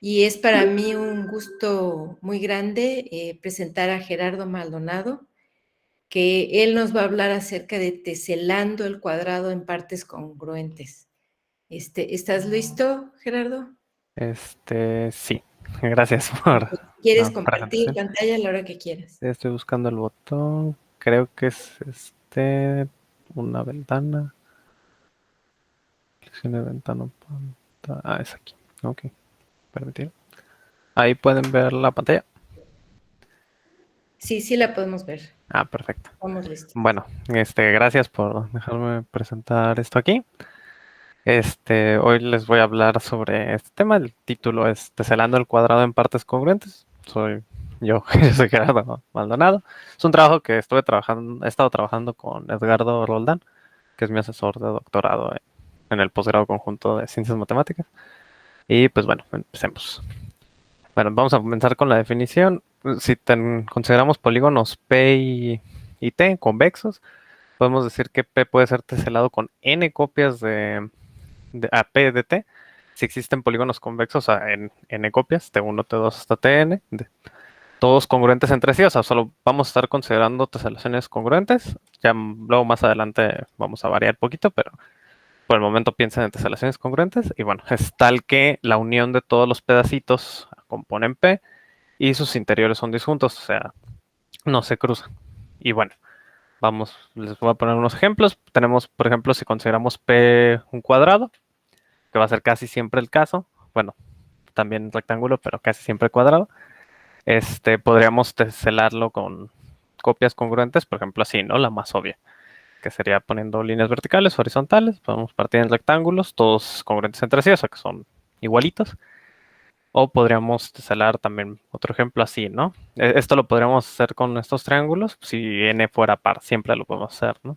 Y es para mí un gusto muy grande presentar a Gerardo Maldonado, que él nos va a hablar acerca de teselando el cuadrado en partes congruentes. ¿Estás listo, Gerardo? Sí, gracias Ok. por ¿Quieres la compartir presentación. pantalla a la hora que quieras? Estoy buscando el botón. Creo que es una ventana. Seleccione ventana. Es aquí. Ok, permitir. Ahí pueden ver la pantalla. Sí, sí la podemos ver. Perfecto. Estamos listos. Bueno, gracias por dejarme presentar esto aquí. Hoy les voy a hablar sobre este tema. El título es Teselando el cuadrado en partes congruentes. Yo, yo soy Gerardo Maldonado. Es un trabajo que he estado trabajando con Edgardo Roldán, que es mi asesor de doctorado en el posgrado conjunto de Ciencias Matemáticas. Y pues bueno, empecemos. Bueno, vamos a comenzar con la definición. Si consideramos polígonos P y T convexos, podemos decir que P puede ser teselado con n copias a P de T. Si existen polígonos convexos en n copias, T1, T2 hasta Tn, todos congruentes entre sí, o sea, solo vamos a estar considerando teselaciones congruentes. Ya luego más adelante vamos a variar poquito, pero por el momento piensen en teselaciones congruentes. Y bueno, es tal que la unión de todos los pedacitos componen P y sus interiores son disjuntos, o sea, no se cruzan. Y bueno, les voy a poner unos ejemplos. Tenemos, por ejemplo, si consideramos P un cuadrado, que va a ser casi siempre el caso. Bueno, también rectángulo, pero casi siempre cuadrado. Podríamos teselarlo con copias congruentes, por ejemplo, así, ¿no? La más obvia, que sería poniendo líneas verticales, horizontales. Podemos partir en rectángulos, todos congruentes entre sí, o sea que son igualitos. O podríamos teselar también otro ejemplo así, ¿no? Esto lo podríamos hacer con estos triángulos. Si n fuera par, siempre lo podemos hacer, ¿no?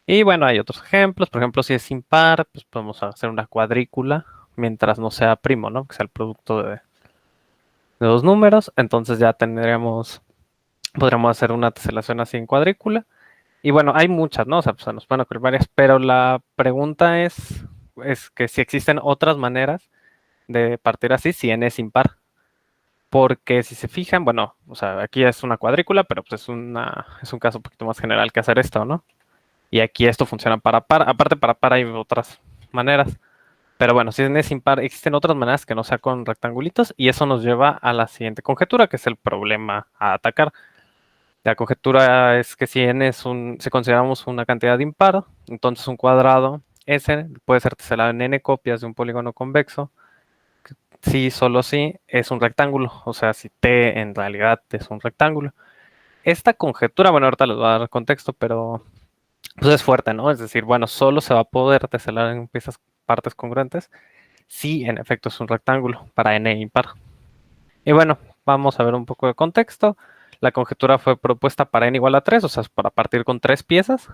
Y bueno, hay otros ejemplos. Por ejemplo, si es impar, pues podemos hacer una cuadrícula mientras no sea primo, ¿no? Que sea el producto de dos números. Entonces ya podríamos hacer una teselación así en cuadrícula. Y bueno, hay muchas, ¿no? O sea, pues, se nos pueden ocurrir varias, pero la pregunta es que si existen otras maneras de partir así si n es impar. Porque si se fijan, bueno, o sea, aquí es una cuadrícula, pero pues es un caso un poquito más general que hacer esto, ¿no? Y aquí esto funciona para par. Aparte, para par hay otras maneras. Pero bueno, si es impar, existen otras maneras que no sea con rectangulitos. Y eso nos lleva a la siguiente conjetura, que es el problema a atacar. La conjetura es que si consideramos una cantidad impar, entonces un cuadrado S puede ser teselado en n copias de un polígono convexo. Si solo si es un rectángulo. O sea, si T en realidad es un rectángulo. Esta conjetura, bueno, ahorita les voy a dar contexto, pero pues es fuerte, ¿no? Es decir, bueno, solo se va a poder teselar en piezas partes congruentes si en efecto es un rectángulo para n impar. Y bueno, vamos a ver un poco de contexto. La conjetura fue propuesta para n igual a 3, o sea, para partir con tres piezas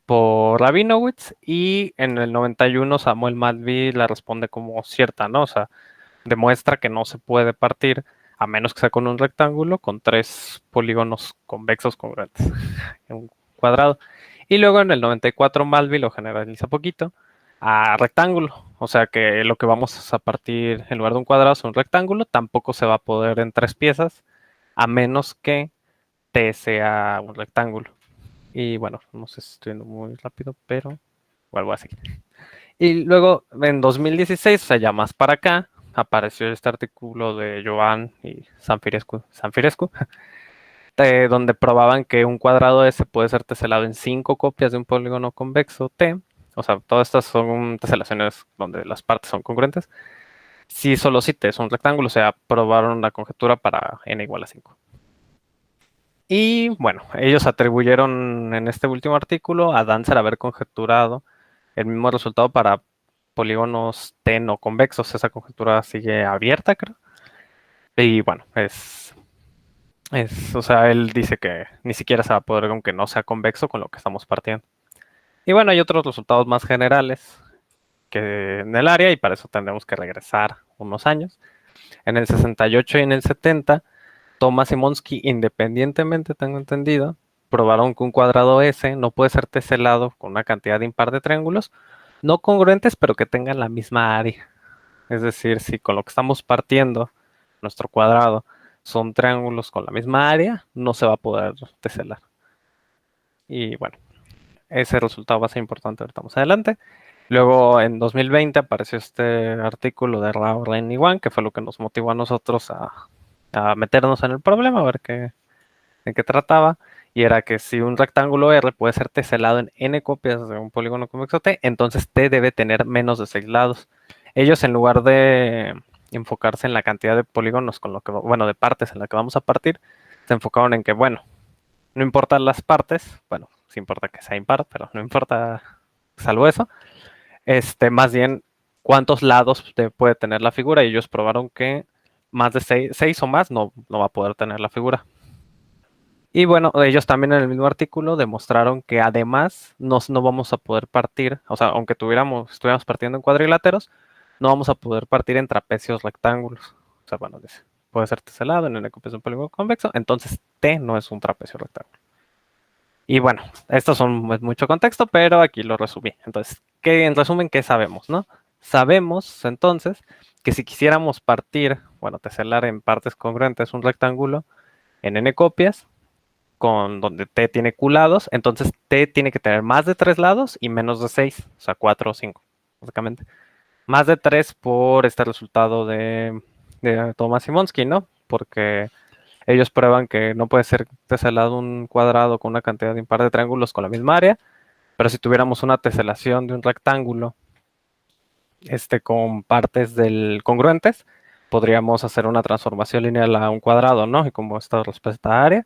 por Rabinowitz, y en el 91 Samuel Maltbie la responde como cierta, ¿no? O sea, demuestra que no se puede partir a menos que sea con un rectángulo con tres polígonos convexos congruentes en un cuadrado. Y luego en el 94 Maltbie lo generaliza poquito a rectángulo. O sea que lo que vamos a partir en lugar de un cuadrado es un rectángulo. Tampoco se va a poder en tres piezas a menos que T sea un rectángulo. Y bueno, no sé si estoy yendo muy rápido, pero vuelvo a seguir. Y luego en 2016, o sea, ya más para acá, apareció este artículo de Joan y Sanfirescu, donde probaban que un cuadrado S puede ser teselado en cinco copias de un polígono convexo T. O sea, todas estas son teselaciones donde las partes son congruentes. Si solo si T es un rectángulo, o sea, probaron la conjetura para n igual a 5. Y bueno, ellos atribuyeron en este último artículo a Dancer haber conjeturado el mismo resultado para polígonos T no convexos. Esa conjetura sigue abierta, creo. Y bueno, o sea, él dice que ni siquiera se va a poder aunque no sea convexo con lo que estamos partiendo. Y bueno, hay otros resultados más generales que en el área y para eso tendremos que regresar unos años. En el 68 y en el 70, Thomas y Monsky, independientemente, tengo entendido, probaron que un cuadrado S no puede ser teselado con una cantidad impar de triángulos no congruentes, pero que tengan la misma área. Es decir, si con lo que estamos partiendo nuestro cuadrado son triángulos con la misma área, no se va a poder teselar. Y bueno, ese resultado va a ser importante ahorita más adelante. Luego, en 2020 apareció este artículo de Rao, Ren y Wang, que fue lo que nos motivó a nosotros a meternos en el problema, a ver de qué trataba. Y era que si un rectángulo R puede ser teselado en n copias de un polígono convexo T, entonces T debe tener menos de 6 lados. Ellos, en lugar de enfocarse en la cantidad de polígonos con lo que, bueno, de partes en la que vamos a partir, se enfocaron en que, bueno, no importan las partes, bueno, sí importa que sea impar, pero no importa, salvo eso, más bien cuántos lados puede tener la figura, y ellos probaron que más de 6 o más no va a poder tener la figura. Y bueno, ellos también en el mismo artículo demostraron que además no vamos a poder partir, o sea, aunque estuviéramos partiendo en cuadriláteros, no vamos a poder partir en trapecios rectángulos. O sea, bueno, dice, puede ser teselado en n copias de un polígono convexo, entonces T no es un trapecio rectángulo. Y bueno, estos son mucho contexto, pero aquí lo resumí. Entonces, en resumen, ¿qué sabemos, no? Sabemos, entonces, que si quisiéramos partir, bueno, teselar en partes congruentes un rectángulo en n copias, con donde T tiene Q lados, entonces T tiene que tener más de 3 lados y menos de 6, o sea, 4 o 5, básicamente. Más de 3 por este resultado de Thomas Simonsky, ¿no? Porque ellos prueban que no puede ser teselado un cuadrado con una cantidad impar de triángulos con la misma área, pero si tuviéramos una teselación de un rectángulo con partes congruentes, podríamos hacer una transformación lineal a un cuadrado, ¿no? Y como esta respuesta a área,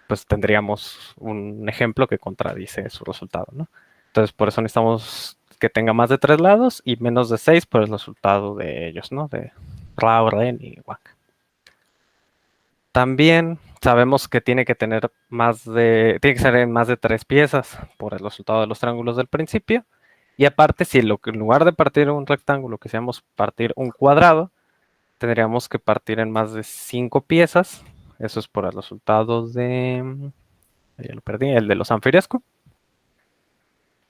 pues tendríamos un ejemplo que contradice su resultado, ¿no? Entonces, por eso necesitamos que tenga más de 3 lados y menos de 6 por el resultado de ellos, ¿no? De Rao, Ren y Wang. También sabemos que tiene que tiene que ser en más de 3 piezas por el resultado de los triángulos del principio. Y aparte, si en lugar de partir un rectángulo quisiéramos partir un cuadrado, tendríamos que partir en más de 5 piezas. Eso es por el resultado ya lo perdí, el de los Amfirescu.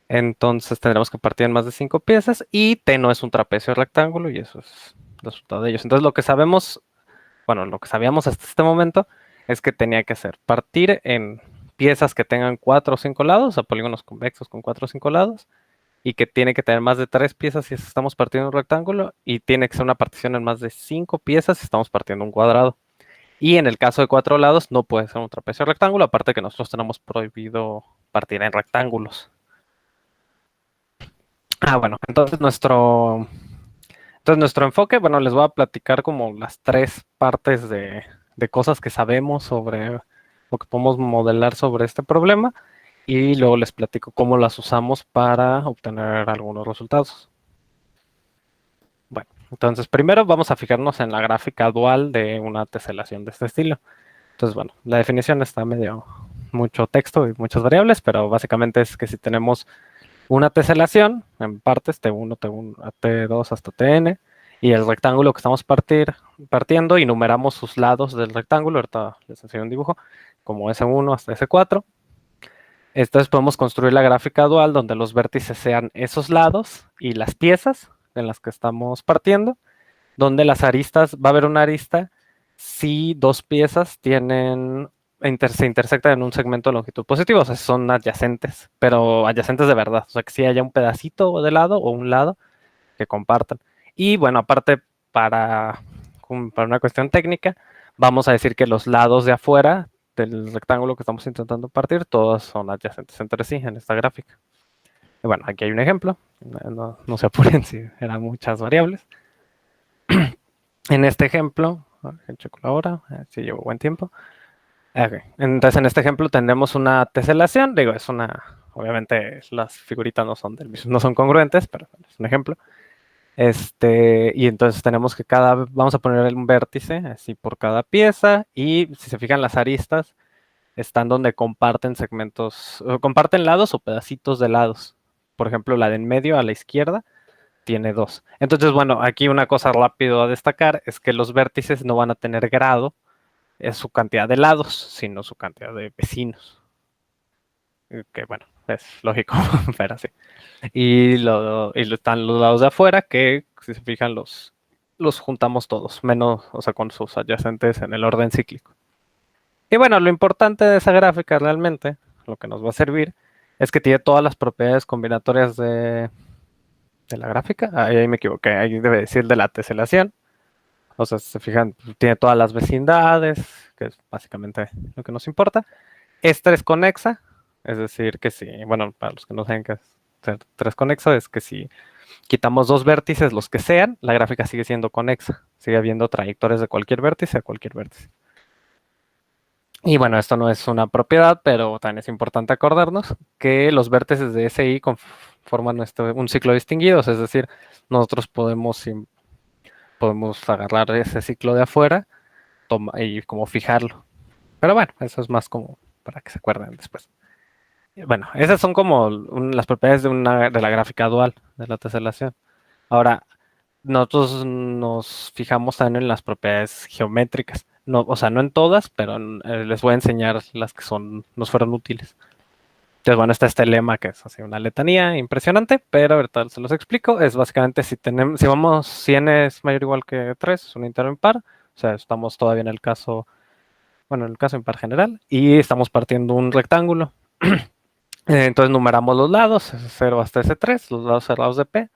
Entonces tendremos que partir en más de 5 piezas y T no es un trapecio rectángulo y eso es el resultado de ellos. Entonces lo que sabemos, bueno, lo que sabíamos hasta este momento es que tenía que ser partir en piezas que tengan 4 o 5 lados, o sea, polígonos convexos con 4 o 5 lados, y que tiene que tener más de 3 piezas si estamos partiendo un rectángulo, y tiene que ser una partición en más de 5 piezas si estamos partiendo un cuadrado. Y en el caso de 4 lados no puede ser un trapecio rectángulo, aparte que nosotros tenemos prohibido partir en rectángulos. Bueno, entonces nuestro enfoque, bueno, les voy a platicar como las 3 partes de cosas que sabemos sobre lo que podemos modelar sobre este problema, y luego les platico cómo las usamos para obtener algunos resultados. Bueno, entonces primero vamos a fijarnos en la gráfica dual de una teselación de este estilo. Entonces, bueno, la definición está medio mucho texto y muchas variables, pero básicamente es que si tenemos una teselación en partes T1, T1, T2 hasta Tn, y el rectángulo que estamos partiendo, y numeramos sus lados del rectángulo, ahorita les enseño un dibujo, como S1 hasta S4. Entonces podemos construir la gráfica dual donde los vértices sean esos lados y las piezas en las que estamos partiendo, donde las aristas, va a haber una arista si dos piezas se intersectan en un segmento de longitud positiva, o sea, son adyacentes, pero adyacentes de verdad, o sea, que sí haya un pedacito de lado o un lado que compartan. Y bueno, aparte, para una cuestión técnica, vamos a decir que los lados de afuera del rectángulo que estamos intentando partir, todos son adyacentes entre sí en esta gráfica. Y bueno, aquí hay un ejemplo, no se apuren si eran muchas variables. En este ejemplo, checo la hora, si llevo buen tiempo. Okay. Entonces, en este ejemplo tenemos una teselación, digo, obviamente las figuritas no son congruentes, pero es un ejemplo. Y entonces tenemos que vamos a poner un vértice así por cada pieza, y si se fijan las aristas están donde comparten segmentos, comparten lados o pedacitos de lados. Por ejemplo, la de en medio a la izquierda tiene 2. Entonces, bueno, aquí una cosa rápido a destacar es que los vértices no van a tener grado, es su cantidad de lados, sino su cantidad de vecinos. Que bueno, es lógico, pero sí. Y están los lados de afuera, que si se fijan, los los juntamos todos, menos, o sea, con sus adyacentes en el orden cíclico. Y bueno, lo importante de esa gráfica realmente, lo que nos va a servir, es que tiene todas las propiedades combinatorias de la gráfica. Ahí me equivoqué, ahí debe decir de la teselación. O sea, si se fijan, tiene todas las vecindades, que es básicamente lo que nos importa. Esta es conexa, es decir, que si, bueno, para los que no saben qué es ser tres conexo, es que si quitamos dos vértices, los que sean, la gráfica sigue siendo conexa. Sigue habiendo trayectorias de cualquier vértice a cualquier vértice. Y bueno, esto no es una propiedad, pero también es importante acordarnos que los vértices de SI forman un ciclo distinguido, es decir, nosotros podemos agarrar ese ciclo de afuera y como fijarlo. Pero bueno, eso es más como para que se acuerden después. Bueno, esas son como las propiedades de la gráfica dual, de la teselación. Ahora, nosotros nos fijamos también en las propiedades geométricas. No, o sea, no en todas, pero les voy a enseñar las que nos fueron útiles. Entonces, bueno, está este lema que es así una letanía impresionante, pero ahorita se los explico. Es básicamente si n es mayor o igual que 3, es un entero impar. O sea, estamos todavía en el caso, bueno, en el caso impar general, y estamos partiendo un rectángulo. Entonces numeramos los lados, S0 hasta S3, los lados cerrados de P.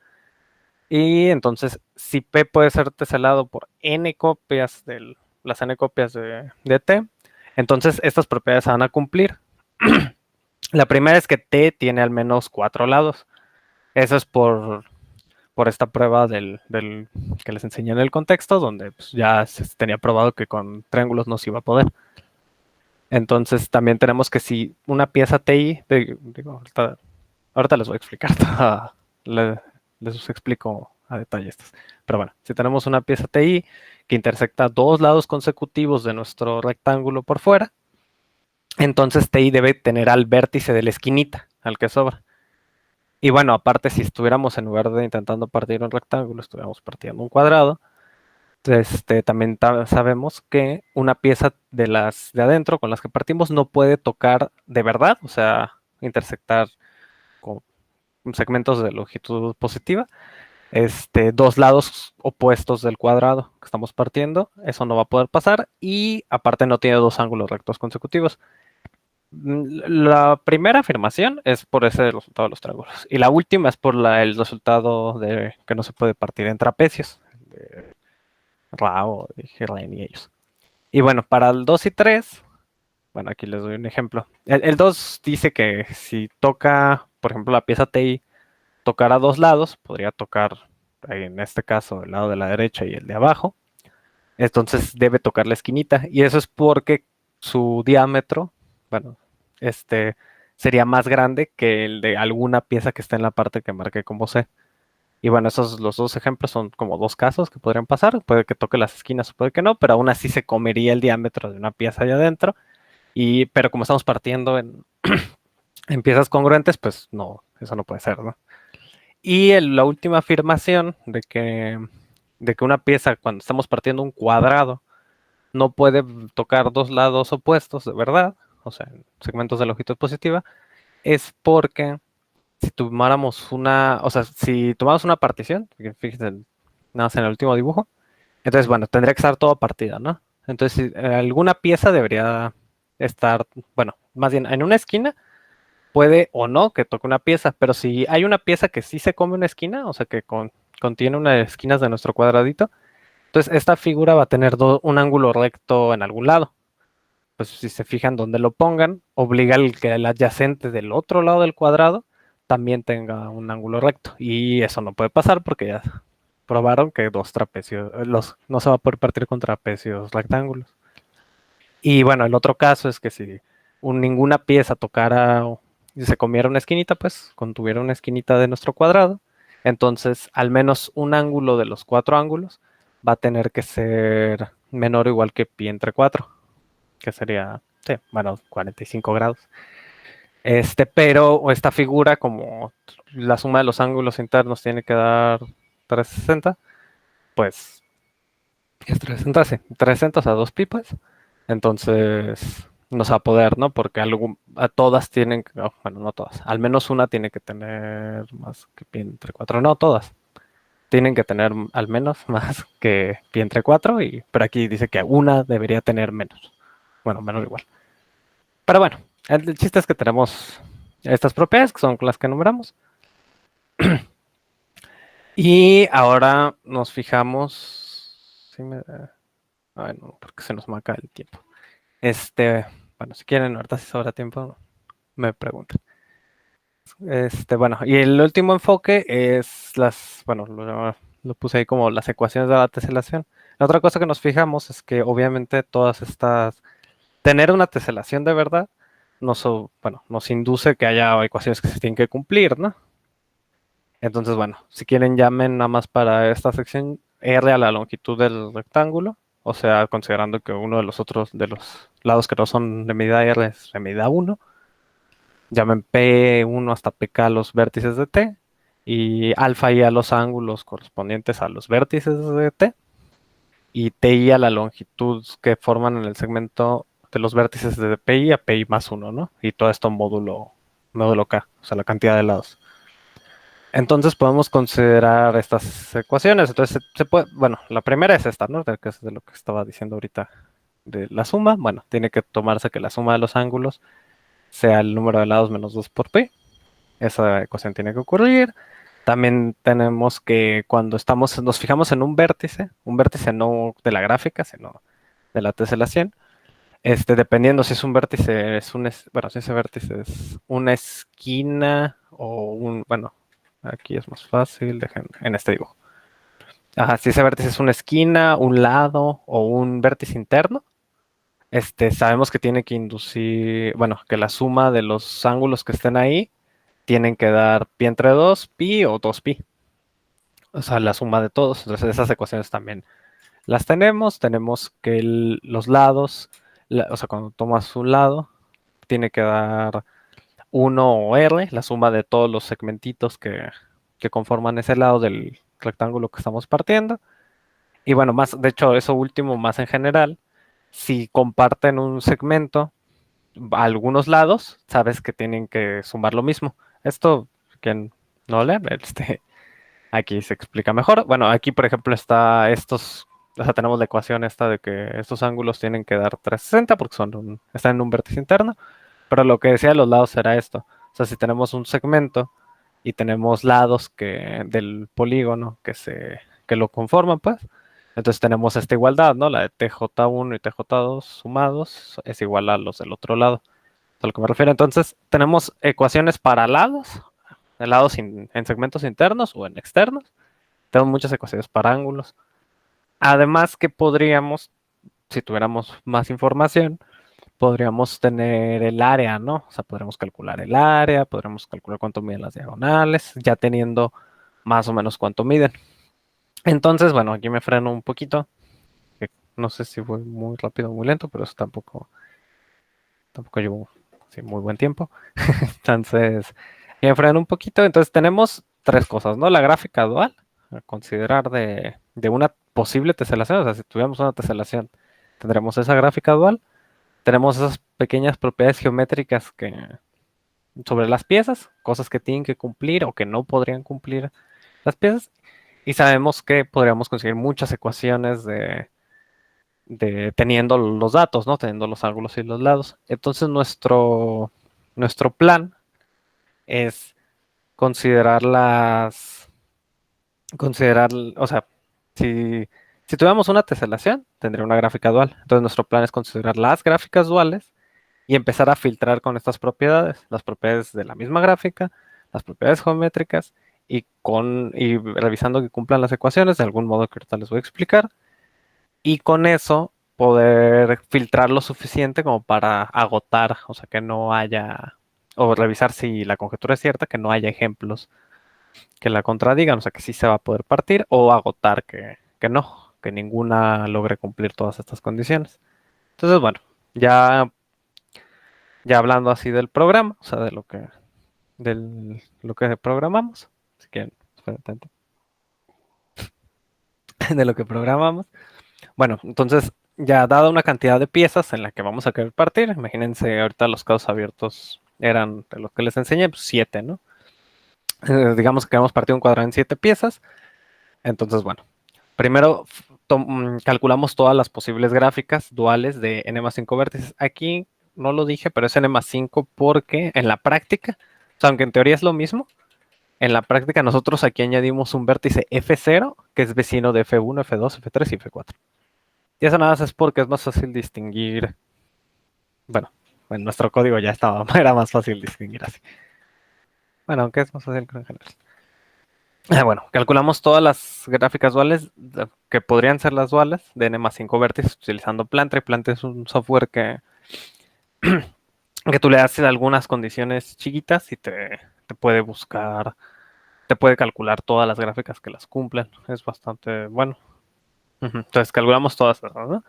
Y entonces, si P puede ser teselado por n copias las n copias de T, entonces estas propiedades se van a cumplir. La primera es que T tiene al menos 4 lados. Eso es por esta prueba que les enseñé en el contexto, donde pues, ya se tenía probado que con triángulos no se iba a poder. Entonces también tenemos que si una pieza TI, digo, ahorita les voy a explicar, les explico a detalle estas. Pero bueno, si tenemos una pieza TI que intersecta dos lados consecutivos de nuestro rectángulo por fuera, entonces TI debe tener al vértice de la esquinita, al que sobra. Y bueno, aparte, si estuviéramos en lugar de intentando partir un rectángulo, estuviéramos partiendo un cuadrado, también sabemos que una pieza de las de adentro con las que partimos no puede tocar de verdad, o sea, intersectar con segmentos de longitud positiva, dos lados opuestos del cuadrado que estamos partiendo, eso no va a poder pasar y aparte no tiene dos ángulos rectos consecutivos. La primera afirmación es por ese resultado de los triángulos y la última es por el resultado de que no se puede partir en trapecios, de Rao, de Girlain y ellos. Y bueno, para el 2 y 3, bueno, aquí les doy un ejemplo. El 2 dice que si toca, por ejemplo, la pieza TI, tocar a dos lados, podría tocar, en este caso, el lado de la derecha y el de abajo. Entonces debe tocar la esquinita. Y eso es porque su diámetro, bueno, sería más grande que el de alguna pieza que esté en la parte que marqué como C. Y bueno, los dos ejemplos son como dos casos que podrían pasar. Puede que toque las esquinas o puede que no, pero aún así se comería el diámetro de una pieza allá adentro. Pero como estamos partiendo en piezas congruentes, pues no, eso no puede ser, ¿no? Y la última afirmación de que una pieza, cuando estamos partiendo un cuadrado, no puede tocar dos lados opuestos de verdad, o sea, segmentos de longitud positiva, es porque si tomáramos si tomamos una partición, fíjense nada más en el último dibujo, entonces, bueno, tendría que estar todo partida, ¿no? Entonces, alguna pieza debería estar, bueno, más bien en una esquina, puede o no que toque una pieza, pero si hay una pieza que sí se come una esquina, o sea, que contiene una de las esquinas de nuestro cuadradito, entonces esta figura va a tener un ángulo recto en algún lado. Pues si se fijan donde lo pongan, obliga al que el adyacente del otro lado del cuadrado también tenga un ángulo recto. Y eso no puede pasar porque ya probaron que dos trapecios, no se va a poder partir con trapecios rectángulos. Y bueno, el otro caso es que si ninguna pieza tocara y se comiera una esquinita, pues contuviera una esquinita de nuestro cuadrado, entonces al menos un ángulo de los cuatro ángulos va a tener que ser menor o igual que pi entre 4, que sería, sí, bueno, 45 grados. Pero esta figura, como la suma de los ángulos internos tiene que dar 360, pues, ¿qué es 360? Sí, 360, o sea, 2 pi, pues. Entonces, no se va a poder, ¿no? Porque a todas tienen, bueno, no todas, al menos una tiene que tener más que pi entre 4, no todas. tienen que tener al menos más que pi entre 4, pero aquí dice que una debería tener menos. Bueno, menos igual. Pero bueno, el chiste es que tenemos estas propiedades que son las que enumeramos. Y ahora nos fijamos. ¿Sí ay, no, porque se nos marca el tiempo. Bueno, si quieren, ahorita si sobra tiempo, me preguntan. Bueno, y el último enfoque es bueno, lo puse ahí como las ecuaciones de la teselación. La otra cosa que nos fijamos es que obviamente tener una teselación de verdad bueno, nos induce que haya ecuaciones que se tienen que cumplir, ¿no? Entonces, bueno, si quieren llamen nada más para esta sección R a la longitud del rectángulo, o sea, considerando que uno de los lados que no son de medida R es de medida 1, llamen P1 hasta PK los vértices de T y alfa y a los ángulos correspondientes a los vértices de T y TI a la longitud que forman en el segmento de los vértices de PI a PI más 1, ¿no? Y todo esto módulo K, o sea, la cantidad de lados. Entonces podemos considerar estas ecuaciones. Entonces se puede, bueno, la primera es esta, ¿no? Que es de lo que estaba diciendo ahorita de la suma. Bueno, tiene que tomarse que la suma de los ángulos sea el número de lados menos 2 por pi. Esa ecuación tiene que ocurrir. También tenemos que cuando nos fijamos en un vértice no de la gráfica, sino de la teselación, dependiendo si es un vértice, bueno, si ese vértice es una esquina o bueno, aquí es más fácil, dejen en este dibujo. Ajá, si ese vértice es una esquina, un lado o un vértice interno, sabemos que tiene que inducir, bueno, que la suma de los ángulos que estén ahí tienen que dar pi entre 2, pi o 2 pi. O sea, la suma de todos. Entonces esas ecuaciones también las tenemos. Tenemos que los lados, o sea, cuando tomas un lado, tiene que dar 1 o R, la suma de todos los segmentitos que conforman ese lado del rectángulo que estamos partiendo. Y bueno, de hecho, eso último más en general, si comparten un segmento, a algunos lados, sabes que tienen que sumar lo mismo. Esto, quien no lee, aquí se explica mejor. Bueno, aquí, por ejemplo, o sea, tenemos la ecuación esta de que estos ángulos tienen que dar 360 porque están en un vértice interno, pero lo que decía los lados era esto. O sea, si tenemos un segmento y tenemos lados del polígono que lo conforman, pues, entonces tenemos esta igualdad, ¿no? La de TJ1 y TJ2 sumados es igual a los del otro lado. A lo que me refiero. Entonces, tenemos ecuaciones para lados en segmentos internos o en externos. Tenemos muchas ecuaciones para ángulos. Además que podríamos, si tuviéramos más información, podríamos tener el área, ¿no? O sea, podríamos calcular el área, podríamos calcular cuánto miden las diagonales, ya teniendo más o menos cuánto miden. Entonces, bueno, aquí me freno un poquito. No sé si voy muy rápido o muy lento, pero eso tampoco llevo muy buen tiempo. Entonces, y enfriar un poquito. Entonces tenemos tres cosas, ¿no? La gráfica dual, a considerar de una posible teselación. O sea, si tuviéramos una teselación, tendremos esa gráfica dual. Tenemos esas pequeñas propiedades geométricas sobre las piezas, cosas que tienen que cumplir o que no podrían cumplir las piezas. Y sabemos que podríamos conseguir muchas ecuaciones teniendo los datos, ¿no? Teniendo los ángulos y los lados. Entonces nuestro plan es considerar, o sea, si tuviéramos una teselación, tendría una gráfica dual. Entonces nuestro plan es considerar las gráficas duales y empezar a filtrar con estas propiedades, las propiedades de la misma gráfica, las propiedades geométricas y revisando que cumplan las ecuaciones de algún modo que ahorita les voy a explicar. Y con eso poder filtrar lo suficiente como para agotar, o sea, que no haya, o revisar si la conjetura es cierta, que no haya ejemplos que la contradigan, o sea, que sí se va a poder partir, o agotar que no, que ninguna logre cumplir todas estas condiciones. Entonces, bueno, ya hablando así del programa, o sea, lo que programamos, si quieren, espera tanto, de lo que programamos. Bueno, entonces, ya dada una cantidad de piezas en la que vamos a querer partir, imagínense ahorita los casos abiertos eran de los que les enseñé, pues 7, ¿no? Digamos que queremos partir un cuadrado en 7 piezas. Entonces, bueno, primero calculamos todas las posibles gráficas duales de n más 5 vértices. Aquí no lo dije, pero es n más 5 porque en la práctica, o sea, aunque en teoría es lo mismo, en la práctica nosotros aquí añadimos un vértice F0, que es vecino de F1, F2, F3 y F4. Y eso nada más es porque es más fácil distinguir. Bueno, en nuestro código ya estaba, era más fácil distinguir así. Bueno, aunque es más fácil que en general. Bueno, calculamos todas las gráficas duales que podrían ser las duales de n más 5 vértices utilizando Plantree. Plantree es un software que tú le haces algunas condiciones chiquitas y te puede buscar, te puede calcular todas las gráficas que las cumplen. Es bastante bueno. Entonces calculamos todas esas, ¿no?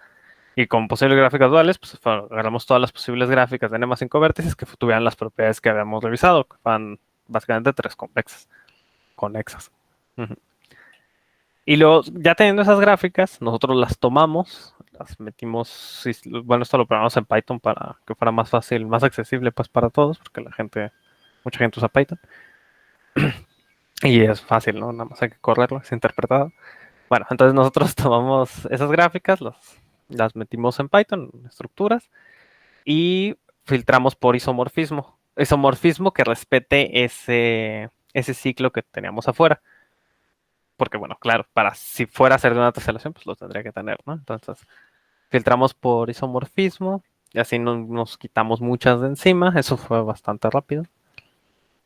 Y con posibles gráficas duales, pues agarramos todas las posibles gráficas de n más 5 vértices que tuvieran las propiedades que habíamos revisado, que van básicamente tres conexas. Y luego, ya teniendo esas gráficas, nosotros las tomamos, las metimos, bueno, esto lo programamos en Python para que fuera más fácil, más accesible pues para todos, porque mucha gente usa Python. Y es fácil, ¿no? Nada más hay que correrlo, es interpretado. Bueno, entonces nosotros tomamos esas gráficas, las metimos en Python, en estructuras, y filtramos por isomorfismo. Isomorfismo que respete ese ciclo que teníamos afuera. Porque, bueno, claro, para si fuera a ser de una teselación, pues lo tendría que tener, ¿no? Entonces, filtramos por isomorfismo y así nos quitamos muchas de encima. Eso fue bastante rápido.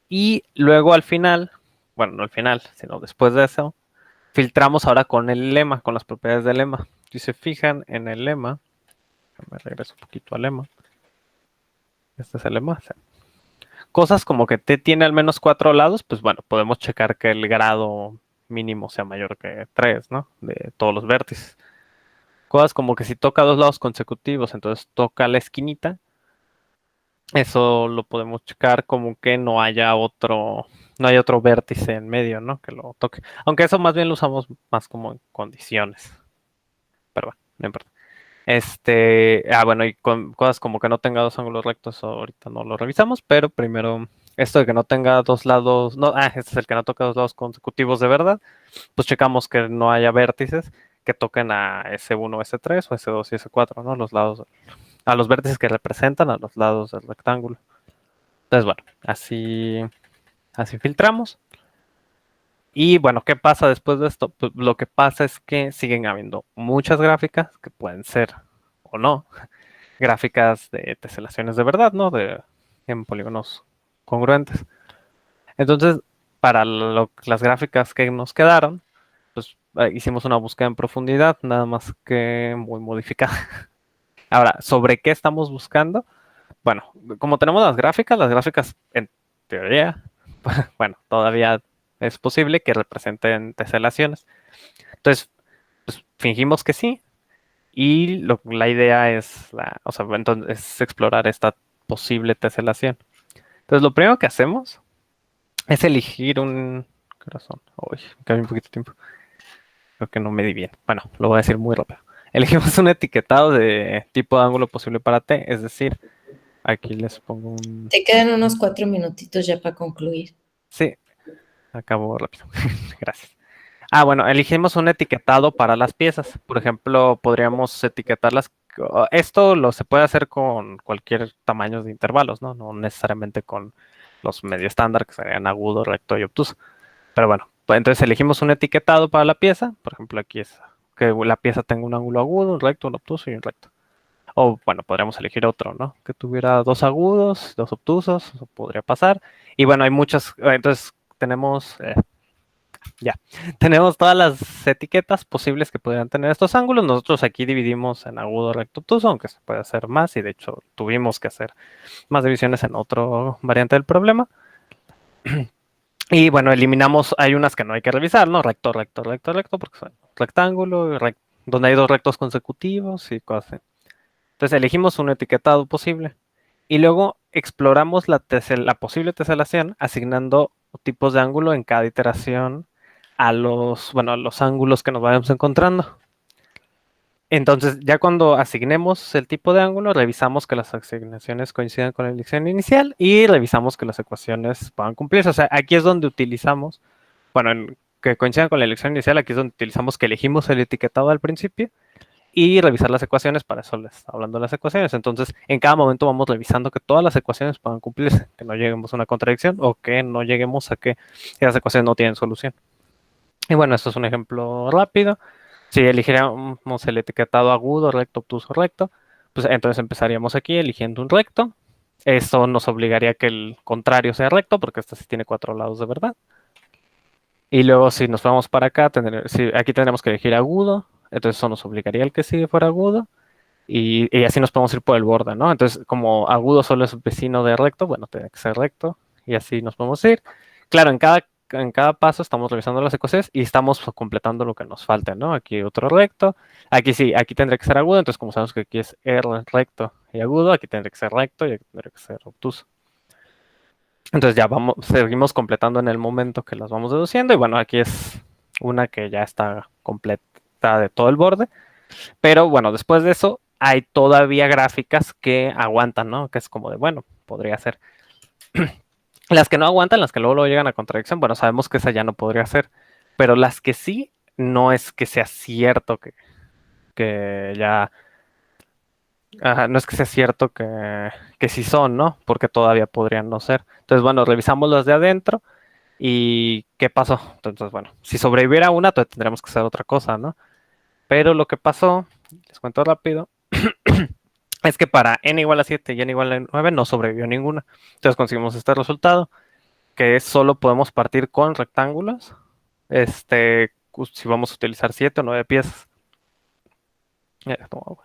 Y luego al final, bueno, no al final, sino después de eso, filtramos ahora con el lema, con las propiedades del lema. Si se fijan en el lema, me regreso un poquito al lema. Este es el lema. Cosas como que T tiene al menos 4 lados, pues bueno, podemos checar que el grado mínimo sea mayor que 3, ¿no? De todos los vértices. Cosas como que si toca dos lados consecutivos, entonces toca la esquinita. Eso lo podemos checar como que no haya otro vértice en medio, ¿no? Que lo toque. Aunque eso más bien lo usamos más como en condiciones. Pero bueno, no importa. Bueno, y con cosas como que no tenga dos ángulos rectos, ahorita no lo revisamos, pero primero, esto de que no tenga dos lados, no, este es el que no toca dos lados consecutivos de verdad, pues checamos que no haya vértices que toquen a S1, S3 o S2 y S4, ¿no? A los vértices que representan a los lados del rectángulo. Entonces, bueno, así filtramos. Y bueno, ¿qué pasa después de esto? Pues lo que pasa es que siguen habiendo muchas gráficas que pueden ser o no gráficas de teselaciones de verdad, ¿no? En polígonos congruentes. Entonces, para las gráficas que nos quedaron, pues hicimos una búsqueda en profundidad, nada más que muy modificada. Ahora, ¿sobre qué estamos buscando? Bueno, como tenemos las gráficas en teoría, bueno, todavía es posible que representen teselaciones. Entonces, pues, fingimos que sí. Y la idea es, entonces, es explorar esta posible teselación. Entonces, lo primero que hacemos es elegir un corazón. Uy, me queda un poquito de tiempo. Creo que no me di bien. Bueno, lo voy a decir muy rápido. Elegimos un etiquetado de tipo de ángulo posible para T, es decir, aquí les pongo un... Te quedan unos 4 minutitos ya para concluir. Sí, acabo rápido. Gracias. Bueno, elegimos un etiquetado para las piezas. Por ejemplo, podríamos etiquetarlas. Esto se puede hacer con cualquier tamaño de intervalos, ¿no? No necesariamente con los medio estándar, que serían agudo, recto y obtuso. Pero bueno, pues entonces elegimos un etiquetado para la pieza. Por ejemplo, aquí es que la pieza tenga un ángulo agudo, un recto, un obtuso y un recto. O bueno, podríamos elegir otro, ¿no? Que tuviera dos agudos, dos obtusos, eso podría pasar. Y bueno, hay muchas, entonces ya, tenemos todas las etiquetas posibles que podrían tener estos ángulos. Nosotros aquí dividimos en agudo, recto, obtuso, aunque se puede hacer más y de hecho tuvimos que hacer más divisiones en otra variante del problema. Y bueno, eliminamos, hay unas que no hay que revisar, ¿no? Recto, recto, recto, recto, porque son rectángulo, donde hay dos rectos consecutivos y cosas así. Entonces elegimos un etiquetado posible y luego exploramos la posible teselación asignando tipos de ángulo en cada iteración a los ángulos que nos vayamos encontrando. Entonces, ya cuando asignemos el tipo de ángulo, revisamos que las asignaciones coincidan con la elección inicial y revisamos que las ecuaciones puedan cumplirse. O sea, aquí es donde utilizamos, bueno, que coincidan con la elección inicial, aquí es donde utilizamos que elegimos el etiquetado al principio y revisar las ecuaciones, para eso les estoy hablando de las ecuaciones. Entonces, en cada momento vamos revisando que todas las ecuaciones puedan cumplirse, que no lleguemos a una contradicción o que no lleguemos a que esas ecuaciones no tienen solución. Y bueno, esto es un ejemplo rápido. Si eligiéramos el etiquetado agudo, recto, obtuso, recto, pues entonces empezaríamos aquí eligiendo un recto. Esto nos obligaría a que el contrario sea recto, porque este sí tiene 4 lados de verdad. Y luego si nos vamos para acá, aquí tendremos que elegir agudo, entonces eso nos obligaría al que sigue fuera agudo. Y así nos podemos ir por el borde, ¿no? Entonces, como agudo solo es vecino de recto, bueno, tiene que ser recto. Y así nos podemos ir. Claro, en cada paso estamos revisando las ecuaciones y estamos completando lo que nos falte, ¿no? Aquí otro recto. Aquí sí, aquí tendría que ser agudo. Entonces, como sabemos que aquí es R recto y agudo, aquí tendría que ser recto y aquí tendría que ser obtuso. Entonces ya seguimos completando en el momento que las vamos deduciendo. Y bueno, aquí es una que ya está completa de todo el borde. Pero bueno, después de eso hay todavía gráficas que aguantan, ¿no? Que es como de, bueno, podría ser. Las que no aguantan, las que luego llegan a contradicción, bueno, sabemos que esa ya no podría ser. Pero las que sí, no es que sea cierto que ya... Ajá, no es que sea cierto que sí son, ¿no? Porque todavía podrían no ser. Entonces, bueno, revisamos las de adentro y ¿qué pasó? Entonces, bueno, si sobreviviera una, entonces tendremos que hacer otra cosa, ¿no? Pero lo que pasó, les cuento rápido, es que para n igual a 7 y n igual a 9 no sobrevivió ninguna. Entonces conseguimos este resultado, que es solo podemos partir con rectángulos, si vamos a utilizar 7 o 9 piezas. Tomo agua.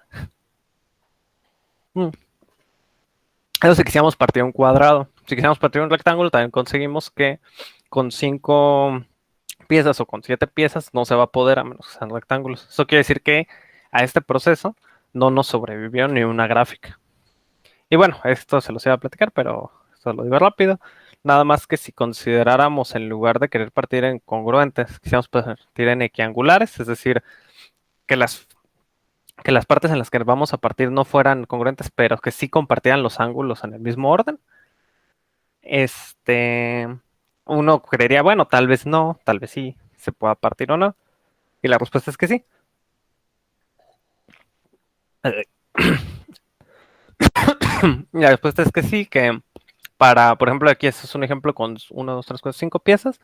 Eso si quisiéramos partir un cuadrado. Si quisiéramos partir un rectángulo, también conseguimos que con 5 piezas o con 7 piezas no se va a poder, a menos que sean rectángulos. Eso quiere decir que a este proceso no nos sobrevivió ni una gráfica. Y bueno, esto se los iba a platicar, pero esto lo digo rápido. Nada más que si consideráramos, en lugar de querer partir en congruentes, quisiéramos partir en equiangulares, es decir, que las partes en las que vamos a partir no fueran congruentes, pero que sí compartieran los ángulos en el mismo orden, este, uno creería, bueno, tal vez no, tal vez sí, se pueda partir o no. Y la respuesta es que sí. La respuesta es que sí, que por ejemplo, aquí este es un ejemplo con 1, 2, 3, 4, 5 piezas.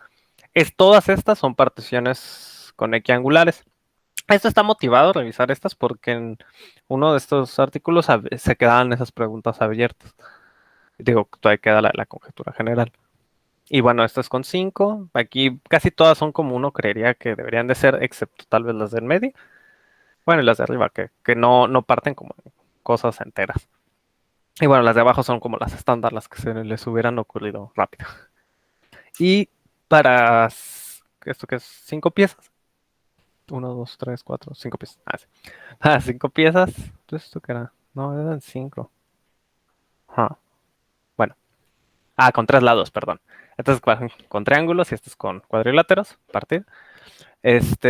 Todas estas son particiones con equiangulares. Esto está motivado a revisar estas porque en uno de estos artículos se quedaban esas preguntas abiertas. Digo, todavía queda la conjetura general. Y bueno, estas con 5. Aquí casi todas son como uno creería que deberían de ser, excepto tal vez las del medio. Bueno, y las de arriba, que no parten como cosas enteras. Y bueno, las de abajo son como las estándar, las que se les hubieran ocurrido rápido. Y para esto que es 5 piezas. 1, 2, 3, 4, 5 piezas. Sí. 5 piezas. Entonces, ¿esto qué era? No, eran 5. Bueno. Con 3 lados, perdón. Entonces, con triángulos y estos con cuadriláteros, partir.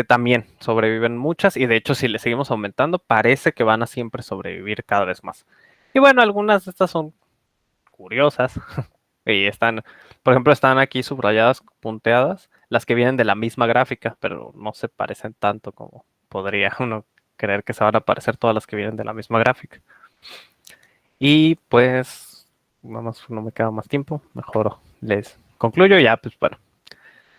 También sobreviven muchas y de hecho si le seguimos aumentando parece que van a siempre sobrevivir cada vez más. Y bueno, algunas de estas son curiosas y por ejemplo, están aquí subrayadas, punteadas, las que vienen de la misma gráfica, pero no se parecen tanto como podría uno creer que se van a parecer todas las que vienen de la misma gráfica. Y pues, nada más no me queda más tiempo, mejor les concluyo ya, pues bueno.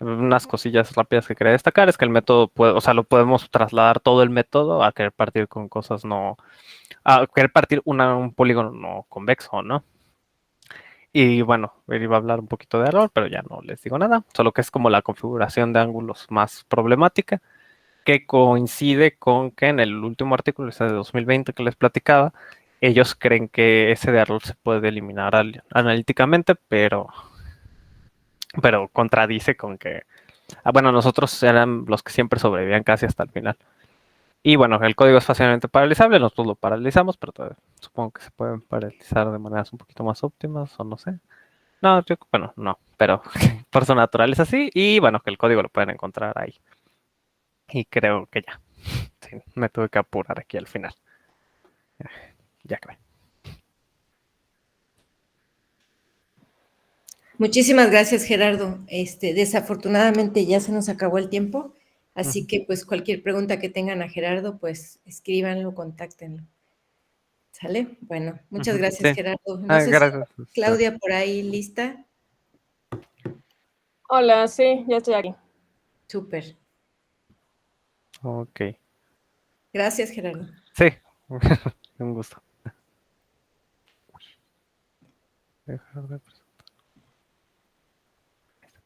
Unas cosillas rápidas que quería destacar es que el método o sea, lo podemos trasladar todo el método a querer partir con cosas a querer partir un polígono no convexo, ¿no? Y bueno, iba a hablar un poquito de error, pero ya no les digo nada, solo que es como la configuración de ángulos más problemática, que coincide con que en el último artículo, ese de 2020 que les platicaba, ellos creen que ese de error se puede eliminar analíticamente, pero contradice con que bueno, nosotros eran los que siempre sobrevivían casi hasta el final. Y bueno, el código es fácilmente paralizable, nosotros lo paralizamos, pero supongo que se pueden paralizar de maneras un poquito más óptimas, o no sé. No, bueno, no, pero por su naturaleza sí, y bueno, que el código lo pueden encontrar ahí. Y creo que ya. Sí, me tuve que apurar aquí al final. Ya acabé. Muchísimas gracias, Gerardo. Desafortunadamente ya se nos acabó el tiempo, así que pues cualquier pregunta que tengan a Gerardo, pues escríbanlo, contáctenlo. ¿Sale? Bueno, muchas gracias, Sí. Gerardo. No sé si Gracias. Claudia por ahí lista. Hola, sí, ya estoy aquí. Súper. Ok. Gracias, Gerardo. Sí, un gusto. Dejar de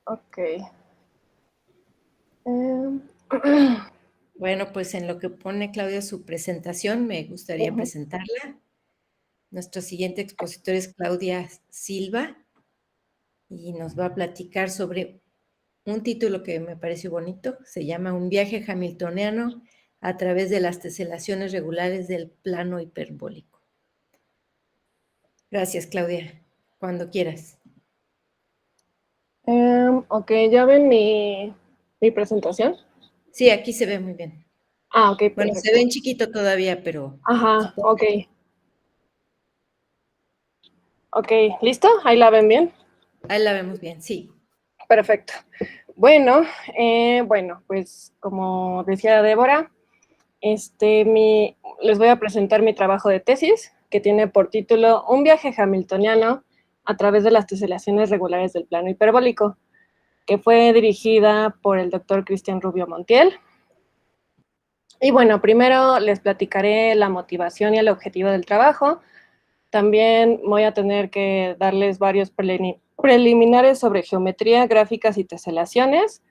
Ok. Bueno, pues en lo que pone Claudia su presentación, me gustaría presentarla. Nuestro siguiente expositor es Claudia Silva y nos va a platicar sobre un título que me pareció bonito. Se llama Un viaje hamiltoniano a través de las teselaciones regulares del plano hiperbólico. Gracias, Claudia. Cuando quieras. Ok, ¿ya ven mi presentación? Sí, aquí se ve muy bien. Ah, ok, Bueno, se perfecto. ve en chiquito todavía, pero Ajá, supongo ok. que Ok, ¿listo? ¿Ahí la ven bien? ahí la vemos bien, sí. Perfecto. Bueno, pues como decía Débora, les voy a presentar mi trabajo de tesis, que tiene por título Un viaje hamiltoniano a través de las teselaciones regulares del plano hiperbólico, que fue dirigida por el doctor Cristian Rubio Montiel. Y bueno, primero les platicaré la motivación y el objetivo del trabajo. También voy a tener que darles varios preliminares sobre geometría, gráficas y teselaciones.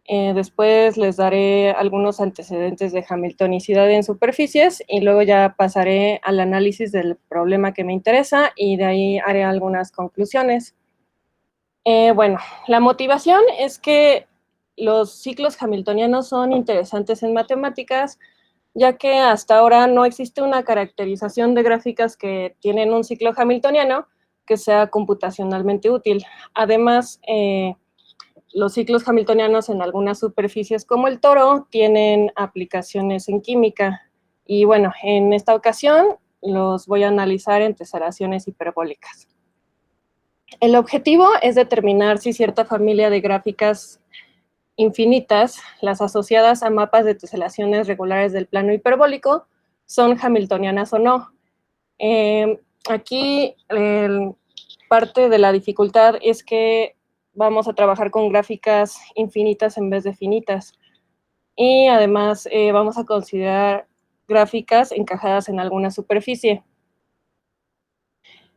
Después les daré algunos antecedentes de hamiltonicidad en superficies y luego ya pasaré al análisis del problema que me interesa y de ahí haré algunas conclusiones. Bueno, la motivación es que los ciclos hamiltonianos son interesantes en matemáticas, ya que hasta ahora no existe una caracterización de gráficas que tienen un ciclo hamiltoniano que sea computacionalmente útil. Además, los ciclos hamiltonianos en algunas superficies como el toro tienen aplicaciones en química. Y bueno, en esta ocasión los voy a analizar en teselaciones hiperbólicas. El objetivo es determinar si cierta familia de gráficas infinitas, las asociadas a mapas de teselaciones regulares del plano hiperbólico, son hamiltonianas o no. Aquí parte de la dificultad es que vamos a trabajar con gráficas infinitas en vez de finitas. Y además vamos a considerar gráficas encajadas en alguna superficie.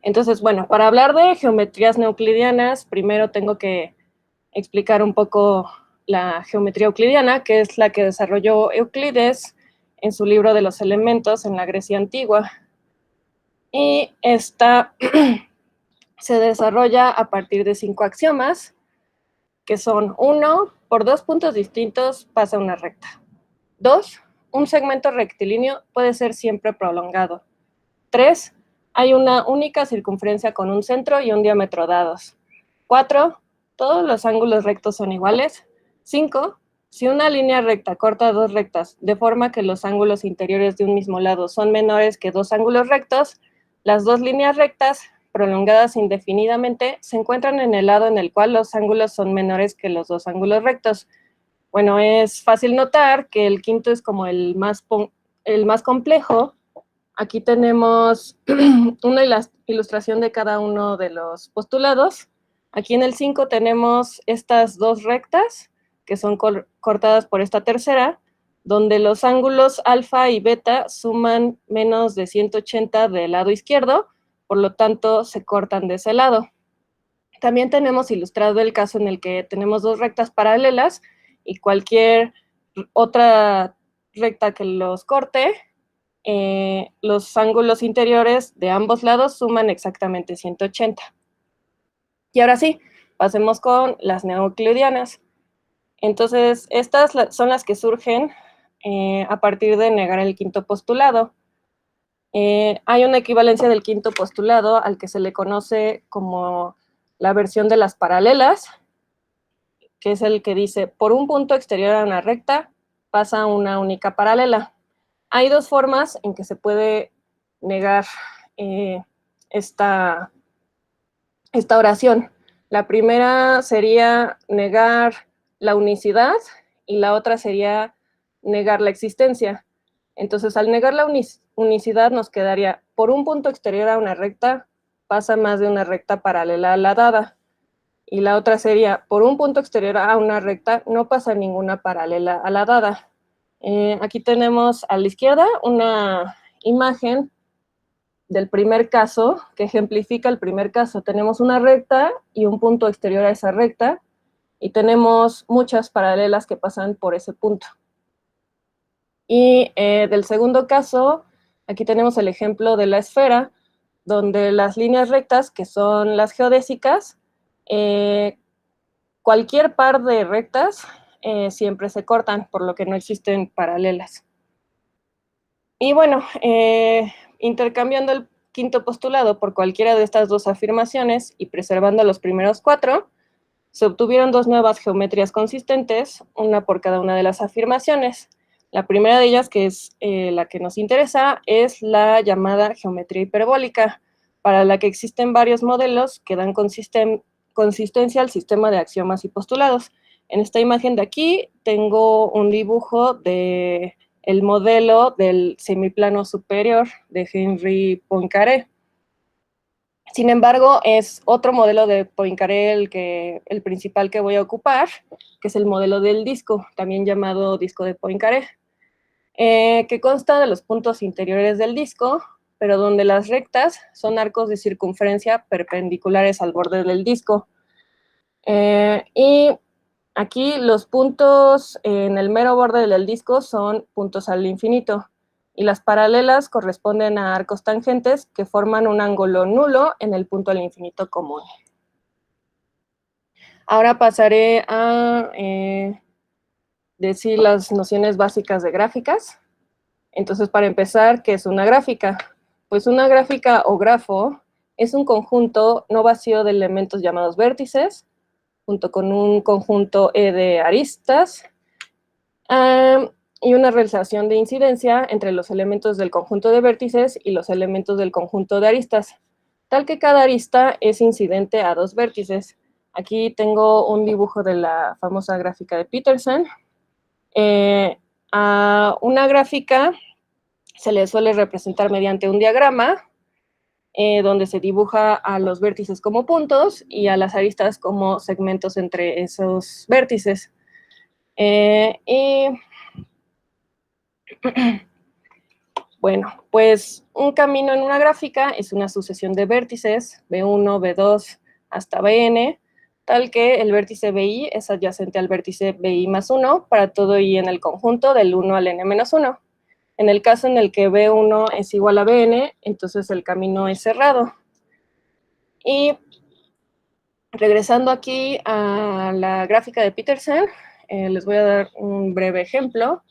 Entonces, bueno, para hablar de geometrías no euclidianas, primero tengo que explicar un poco la geometría euclidiana, que es la que desarrolló Euclides en su libro de los elementos en la Grecia antigua. Y esta se desarrolla a partir de 5 axiomas, que son: 1, por 2 puntos distintos pasa una recta. 2, un segmento rectilíneo puede ser siempre prolongado. 3, hay una única circunferencia con un centro y un diámetro dados. 4, todos los ángulos rectos son iguales. 5, si una línea recta corta dos rectas de forma que los ángulos interiores de un mismo lado son menores que dos ángulos rectos, las dos líneas rectas prolongadas indefinidamente se encuentran en el lado en el cual los ángulos son menores que los dos ángulos rectos. Bueno, es fácil notar que el quinto es como el más complejo. Aquí tenemos una ilustración de cada uno de los postulados. Aquí en el 5 tenemos estas dos rectas, que son cortadas por esta tercera, donde los ángulos alfa y beta suman menos de 180 del lado izquierdo, por lo tanto se cortan de ese lado. También tenemos ilustrado el caso en el que tenemos dos rectas paralelas y cualquier otra recta que los corte, los ángulos interiores de ambos lados suman exactamente 180. Y ahora sí, pasemos con las neoeuclidianas. Entonces, estas son las que surgen a partir de negar el quinto postulado. Hay una equivalencia del quinto postulado al que se le conoce como la versión de las paralelas, que es el que dice: por un punto exterior a una recta pasa una única paralela. Hay dos formas en que se puede negar esta oración. La primera sería negar la unicidad y la otra sería negar la existencia. Entonces, al negar la unicidad nos quedaría, por un punto exterior a una recta, pasa más de una recta paralela a la dada. Y la otra sería, por un punto exterior a una recta, no pasa ninguna paralela a la dada. Aquí tenemos a la izquierda una imagen del primer caso, que ejemplifica el primer caso. Tenemos una recta y un punto exterior a esa recta, y tenemos muchas paralelas que pasan por ese punto. Y del segundo caso, aquí tenemos el ejemplo de la esfera, donde las líneas rectas, que son las geodésicas, cualquier par de rectas siempre se cortan, por lo que no existen paralelas. Y bueno, intercambiando el quinto postulado por cualquiera de estas dos afirmaciones y preservando los primeros 4, se obtuvieron 2 nuevas geometrías consistentes, una por cada una de las afirmaciones. La primera de ellas, que es la que nos interesa, es la llamada geometría hiperbólica, para la que existen varios modelos que dan consistencia al sistema de axiomas y postulados. En esta imagen de aquí tengo un dibujo de el modelo del semiplano superior de Henri Poincaré. Sin embargo, es otro modelo de Poincaré el principal que voy a ocupar, que es el modelo del disco, también llamado disco de Poincaré, que consta de los puntos interiores del disco, pero donde las rectas son arcos de circunferencia perpendiculares al borde del disco. Y aquí los puntos en el mero borde del disco son puntos al infinito, y las paralelas corresponden a arcos tangentes que forman un ángulo nulo en el punto al infinito común. Ahora pasaré a decir las nociones básicas de gráficas. Entonces, para empezar, ¿qué es una gráfica? Pues una gráfica o grafo es un conjunto no vacío de elementos llamados vértices, junto con un conjunto E de aristas, y una relación de incidencia entre los elementos del conjunto de vértices y los elementos del conjunto de aristas, tal que cada arista es incidente a 2 vértices. Aquí tengo un dibujo de la famosa gráfica de Petersen. A una gráfica se le suele representar mediante un diagrama, donde se dibuja a los vértices como puntos y a las aristas como segmentos entre esos vértices. Y bueno, pues un camino en una gráfica es una sucesión de vértices, B1, B2, hasta Bn, tal que el vértice BI es adyacente al vértice BI más 1 para todo I en el conjunto del 1 al n menos 1. En el caso en el que B1 es igual a Bn, entonces el camino es cerrado. Y regresando aquí a la gráfica de Petersen, les voy a dar un breve ejemplo.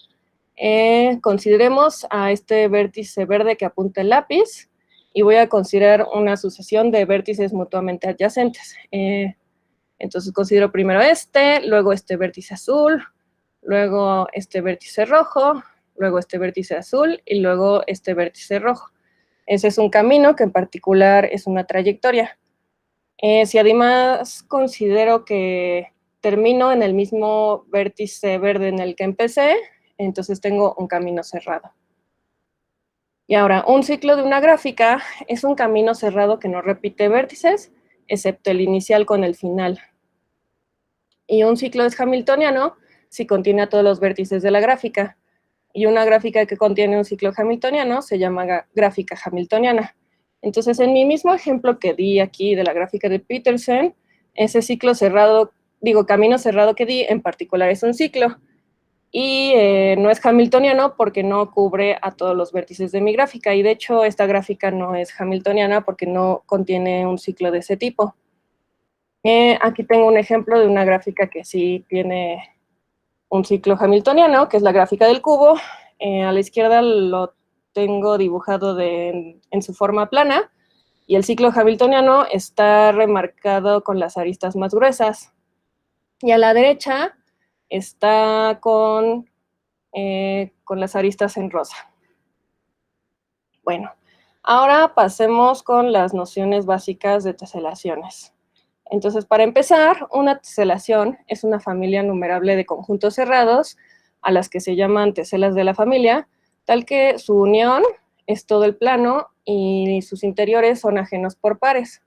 Consideremos a este vértice verde que apunta el lápiz, y voy a considerar una sucesión de vértices mutuamente adyacentes. Entonces considero primero luego este vértice azul, luego este vértice rojo, luego este vértice azul y luego este vértice rojo. Ese es un camino que en particular es una trayectoria. Si además considero que termino en el mismo vértice verde en el que empecé, entonces tengo un camino cerrado. Y ahora, un ciclo de una gráfica es un camino cerrado que no repite vértices, excepto el inicial con el final. Y un ciclo es hamiltoniano si contiene a todos los vértices de la gráfica. Y una gráfica que contiene un ciclo hamiltoniano se llama gráfica hamiltoniana. Entonces, en mi mismo ejemplo que di aquí de la gráfica de Petersen, ese ciclo cerrado, camino cerrado que di, en particular es un ciclo. Y no es hamiltoniano porque no cubre a todos los vértices de mi gráfica. Y de hecho, esta gráfica no es hamiltoniana porque no contiene un ciclo de ese tipo. Aquí tengo un ejemplo de una gráfica que sí tiene un ciclo hamiltoniano, que es la gráfica del cubo. A la izquierda lo tengo dibujado en su forma plana, y el ciclo hamiltoniano está remarcado con las aristas más gruesas. Y a la derecha está con las aristas en rosa. Bueno, ahora pasemos con las nociones básicas de teselaciones. Entonces, para empezar, una teselación es una familia numerable de conjuntos cerrados, a las que se llaman teselas de la familia, tal que su unión es todo el plano y sus interiores son ajenos por pares.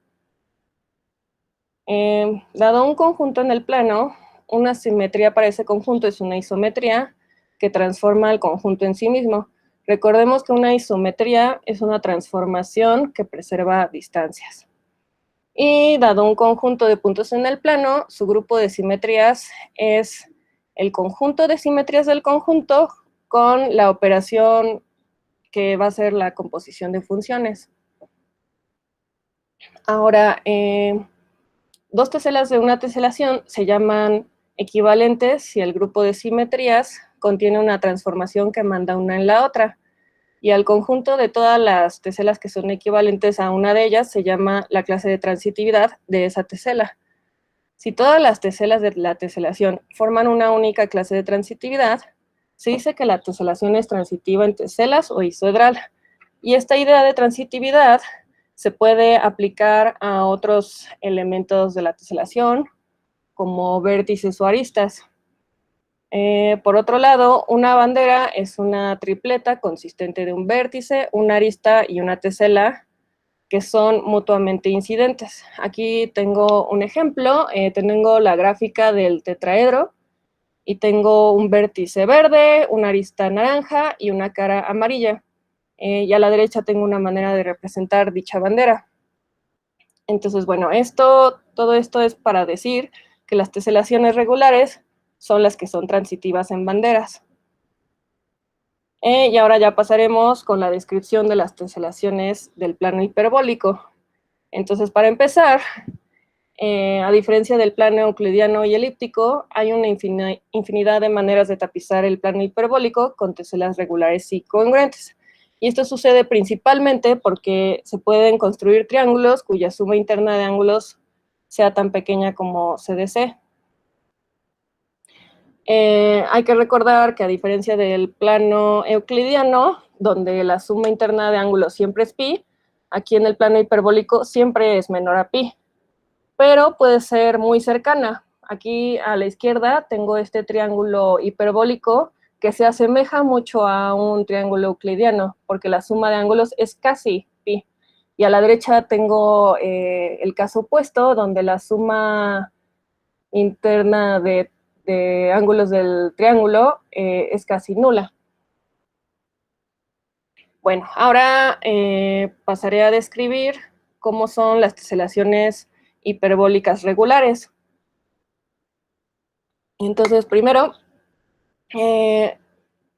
Dado un conjunto en el plano, una simetría para ese conjunto es una isometría que transforma el conjunto en sí mismo. Recordemos que una isometría es una transformación que preserva distancias. Y dado un conjunto de puntos en el plano, su grupo de simetrías es el conjunto de simetrías del conjunto con la operación que va a ser la composición de funciones. Ahora, dos teselas de una teselación se llaman equivalentes si el grupo de simetrías contiene una transformación que manda una en la otra. Y al conjunto de todas las teselas que son equivalentes a una de ellas se llama la clase de transitividad de esa tesela. Si todas las teselas de la teselación forman una única clase de transitividad, se dice que la teselación es transitiva en teselas o isoedral. Y esta idea de transitividad se puede aplicar a otros elementos de la teselación, como vértices o aristas. Por otro lado, una bandera es una tripleta consistente de un vértice, una arista y una tesela que son mutuamente incidentes. Aquí tengo un ejemplo, tengo la gráfica del tetraedro y tengo un vértice verde, una arista naranja y una cara amarilla. Y a la derecha tengo una manera de representar dicha bandera. Entonces, bueno, todo esto es para decir que las teselaciones regulares son las que son transitivas en banderas. Y ahora ya pasaremos con la descripción de las teselaciones del plano hiperbólico. Entonces, para empezar, a diferencia del plano euclidiano y elíptico, hay una infinidad de maneras de tapizar el plano hiperbólico con teselas regulares y congruentes. Y esto sucede principalmente porque se pueden construir triángulos cuya suma interna de ángulos sea tan pequeña como se desee. Hay que recordar que a diferencia del plano euclidiano, donde la suma interna de ángulos siempre es pi, aquí en el plano hiperbólico siempre es menor a pi, pero puede ser muy cercana. Aquí a la izquierda tengo este triángulo hiperbólico que se asemeja mucho a un triángulo euclidiano, porque la suma de ángulos es casi pi. Y a la derecha tengo el caso opuesto, donde la suma interna de ángulos del triángulo es casi nula. Bueno, ahora pasaré a describir cómo son las teselaciones hiperbólicas regulares. Entonces, primero,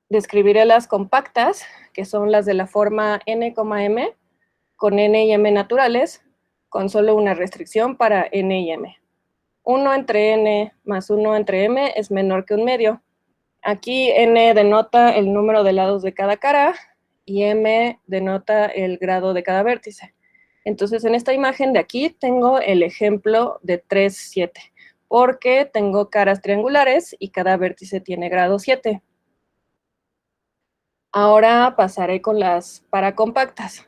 describiré las compactas, que son las de la forma n, m, con n y m naturales, con solo una restricción para n y m. 1 entre n más 1 entre m es menor que un medio. Aquí n denota el número de lados de cada cara y m denota el grado de cada vértice. Entonces, en esta imagen de aquí tengo el ejemplo de 3, 7, porque tengo caras triangulares y cada vértice tiene grado 7. Ahora pasaré con las paracompactas,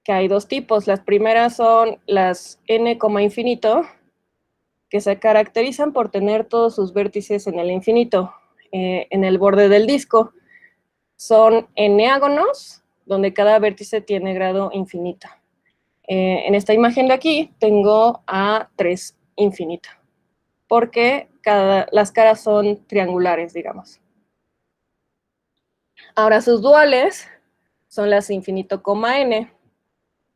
que hay dos tipos. Las primeras son las n, infinito, que se caracterizan por tener todos sus vértices en el infinito, en el borde del disco. Son eneágonos, donde cada vértice tiene grado infinito. En esta imagen de aquí tengo a 3 infinito, porque las caras son triangulares, digamos. Ahora sus duales son las infinito, n,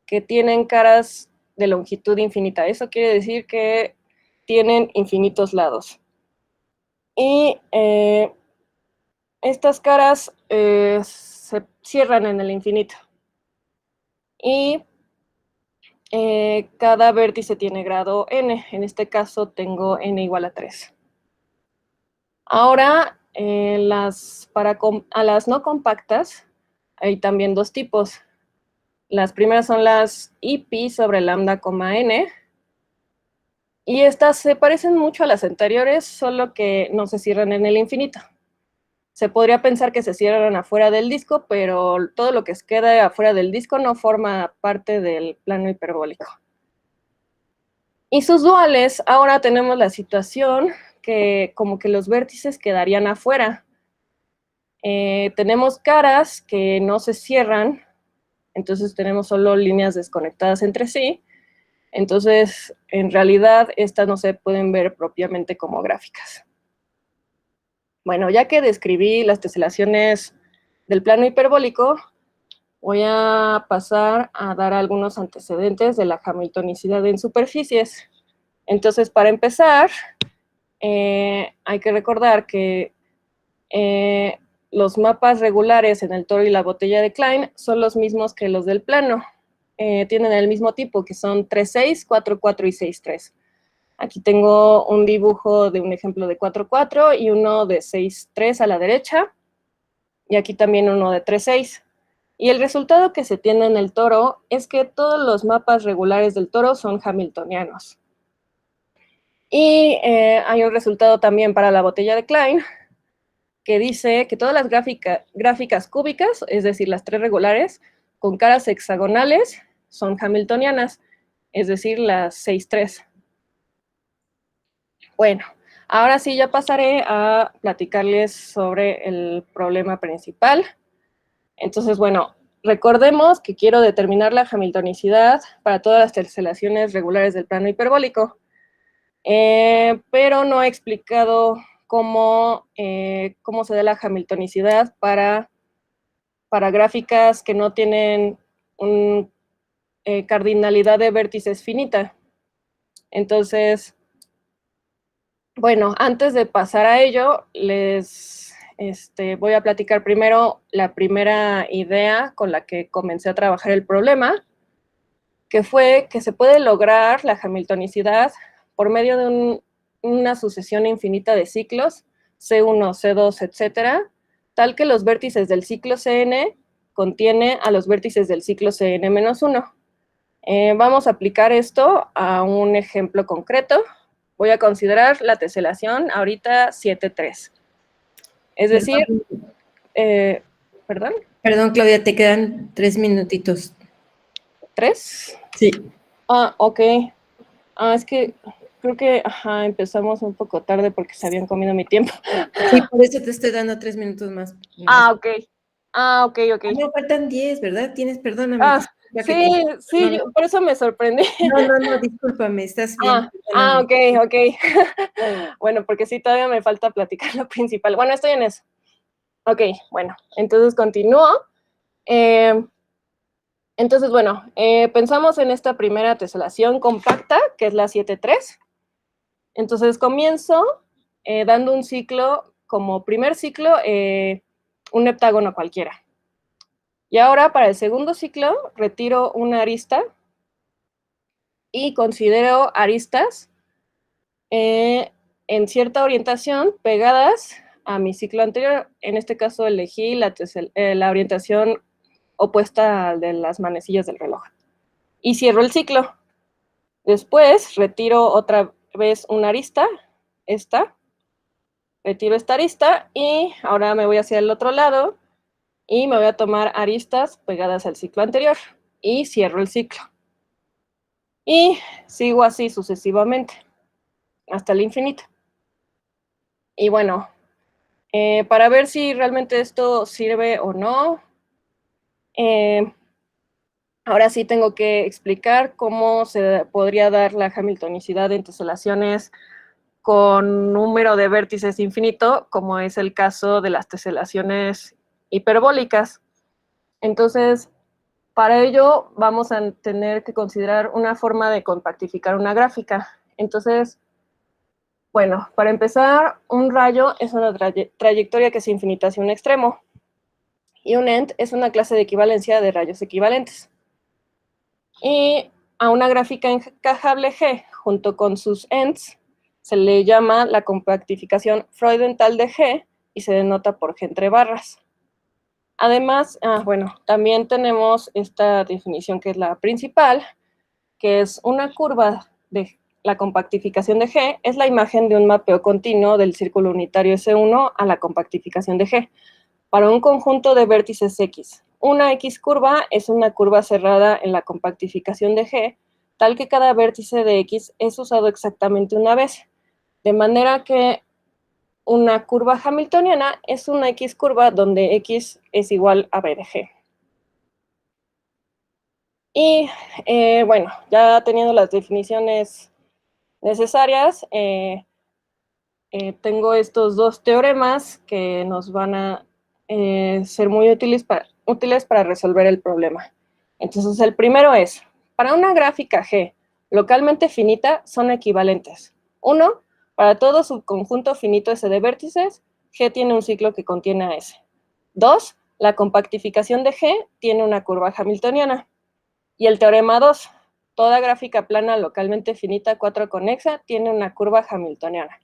que tienen caras de longitud infinita. Eso quiere decir que tienen infinitos lados. Y estas caras se cierran en el infinito. Y cada vértice tiene grado n. En este caso tengo n igual a 3. Ahora, a las no compactas hay también dos tipos. Las primeras son las IP sobre lambda, n. Y estas se parecen mucho a las anteriores, solo que no se cierran en el infinito. Se podría pensar que se cierran afuera del disco, pero todo lo que queda afuera del disco no forma parte del plano hiperbólico. Y sus duales, ahora tenemos la situación que como que los vértices quedarían afuera. Tenemos caras que no se cierran, entonces tenemos solo líneas desconectadas entre sí. Entonces, en realidad, estas no se pueden ver propiamente como gráficas. Bueno, ya que describí las teselaciones del plano hiperbólico, voy a pasar a dar algunos antecedentes de la hamiltonicidad en superficies. Entonces, para empezar, hay que recordar que los mapas regulares en el toro y la botella de Klein son los mismos que los del plano. Tienen el mismo tipo, que son 3,6, 4,4 y 6,3. Aquí tengo un dibujo de un ejemplo de 4,4 y uno de 6,3 a la derecha. Y aquí también uno de 3,6. Y el resultado que se tiene en el toro es que todos los mapas regulares del toro son hamiltonianos. Y hay un resultado también para la botella de Klein, que dice que todas las gráficas cúbicas, es decir, las 3 regulares, con caras hexagonales, son hamiltonianas, es decir, las 6,3. Bueno, ahora sí ya pasaré a platicarles sobre el problema principal. Entonces, bueno, recordemos que quiero determinar la hamiltonicidad para todas las teselaciones regulares del plano hiperbólico, pero no he explicado cómo se da la hamiltonicidad para gráficas que no tienen una cardinalidad de vértices finita. Entonces, bueno, antes de pasar a ello, les voy a platicar primero la primera idea con la que comencé a trabajar el problema, que fue que se puede lograr la hamiltonicidad por medio de una sucesión infinita de ciclos, C1, C2, etcétera, tal que los vértices del ciclo Cn contiene a los vértices del ciclo Cn-1. Vamos a aplicar esto a un ejemplo concreto. Voy a considerar la teselación ahorita 7,3. Es decir, ¿perdón? Perdón, Claudia, te quedan 3 minutitos. ¿3? Sí. Ah, ok. Es que creo que empezamos un poco tarde porque se habían comido mi tiempo. Sí, por eso te estoy dando 3 minutos más. Ok. Ok. No, faltan 10, ¿verdad? Perdóname. Sí, yo por eso me sorprendí. No, discúlpame, estás bien. Ok. Bueno, porque sí, todavía me falta platicar lo principal. Bueno, estoy en eso. Ok, bueno, entonces continúo. Entonces, bueno, pensamos en esta primera teselación compacta, que es la 7,3. Entonces comienzo dando un ciclo, como primer ciclo, un heptágono cualquiera. Y ahora, para el segundo ciclo, retiro una arista y considero aristas en cierta orientación pegadas a mi ciclo anterior. En este caso elegí la orientación opuesta al de las manecillas del reloj. Y cierro el ciclo. Después retiro otra vez una arista, retiro esta arista y ahora me voy hacia el otro lado y me voy a tomar aristas pegadas al ciclo anterior y cierro el ciclo. Y sigo así sucesivamente hasta el infinito. Y bueno, para ver si realmente esto sirve o no, ahora sí tengo que explicar cómo se podría dar la hamiltonicidad en teselaciones con número de vértices infinito, como es el caso de las teselaciones hiperbólicas. Entonces, para ello vamos a tener que considerar una forma de compactificar una gráfica. Entonces, bueno, para empezar, un rayo es una trayectoria que se infinita hacia un extremo. Y un end es una clase de equivalencia de rayos equivalentes. Y a una gráfica encajable G, junto con sus ends, se le llama la compactificación freudental de G y se denota por G entre barras. Además, bueno, también tenemos esta definición que es la principal, que es una curva de la compactificación de G, es la imagen de un mapeo continuo del círculo unitario S1 a la compactificación de G, para un conjunto de vértices X. Una X curva es una curva cerrada en la compactificación de G, tal que cada vértice de X es usado exactamente una vez, de manera que una curva hamiltoniana es una X curva donde X es igual a B de G. Y bueno, ya teniendo las definiciones necesarias, tengo estos dos teoremas que nos van a ser muy útiles para resolver el problema. Entonces, el primero es, para una gráfica G localmente finita son equivalentes. 1, para todo subconjunto finito S de vértices, G tiene un ciclo que contiene a S. 2, la compactificación de G tiene una curva hamiltoniana. Y el teorema 2, toda gráfica plana localmente finita 4 conexa tiene una curva hamiltoniana.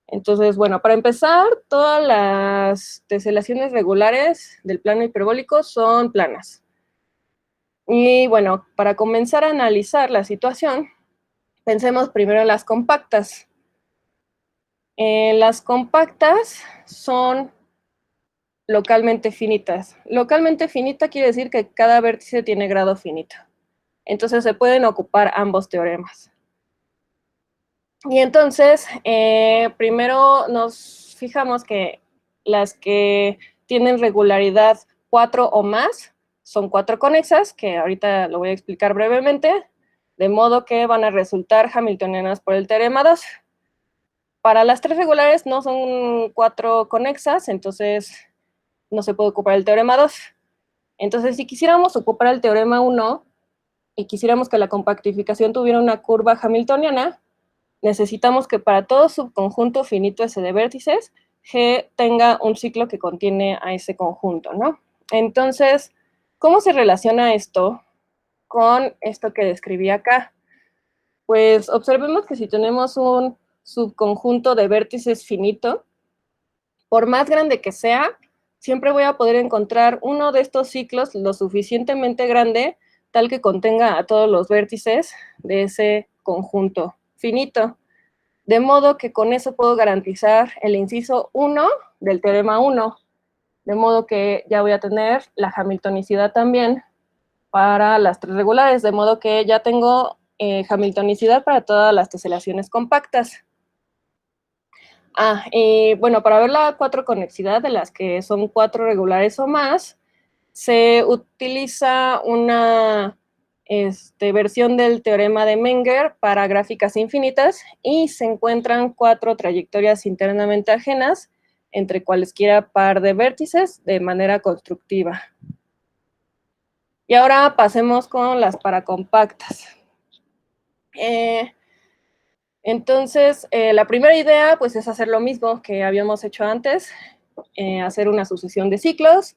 Entonces, bueno, para empezar, todas las teselaciones regulares del plano hiperbólico son planas. Y bueno, para comenzar a analizar la situación, pensemos primero en las compactas. Las compactas son localmente finitas. Localmente finita quiere decir que cada vértice tiene grado finito. Entonces se pueden ocupar ambos teoremas. Y entonces, primero nos fijamos que las que tienen regularidad 4 o más son 4 conexas, que ahorita lo voy a explicar brevemente, de modo que van a resultar hamiltonianas por el teorema 2. Para las 3 regulares no son 4 conexas, entonces no se puede ocupar el teorema 2. Entonces, si quisiéramos ocupar el teorema 1 y quisiéramos que la compactificación tuviera una curva hamiltoniana, necesitamos que para todo subconjunto finito S de vértices, G tenga un ciclo que contiene a ese conjunto, ¿no? Entonces, ¿cómo se relaciona esto con esto que describí acá? Pues observemos que si tenemos un subconjunto de vértices finito, por más grande que sea, siempre voy a poder encontrar uno de estos ciclos lo suficientemente grande tal que contenga a todos los vértices de ese conjunto finito. De modo que con eso puedo garantizar el inciso 1 del teorema 1. De modo que ya voy a tener la hamiltonicidad también para las 3 regulares. De modo que ya tengo hamiltonicidad para todas las teselaciones compactas. Bueno, para ver la 4 conexidad, de las que son 4 regulares o más, se utiliza una versión del teorema de Menger para gráficas infinitas y se encuentran 4 trayectorias internamente ajenas entre cualesquiera par de vértices de manera constructiva. Y ahora pasemos con las paracompactas. Entonces, la primera idea pues, es hacer lo mismo que habíamos hecho antes, hacer una sucesión de ciclos.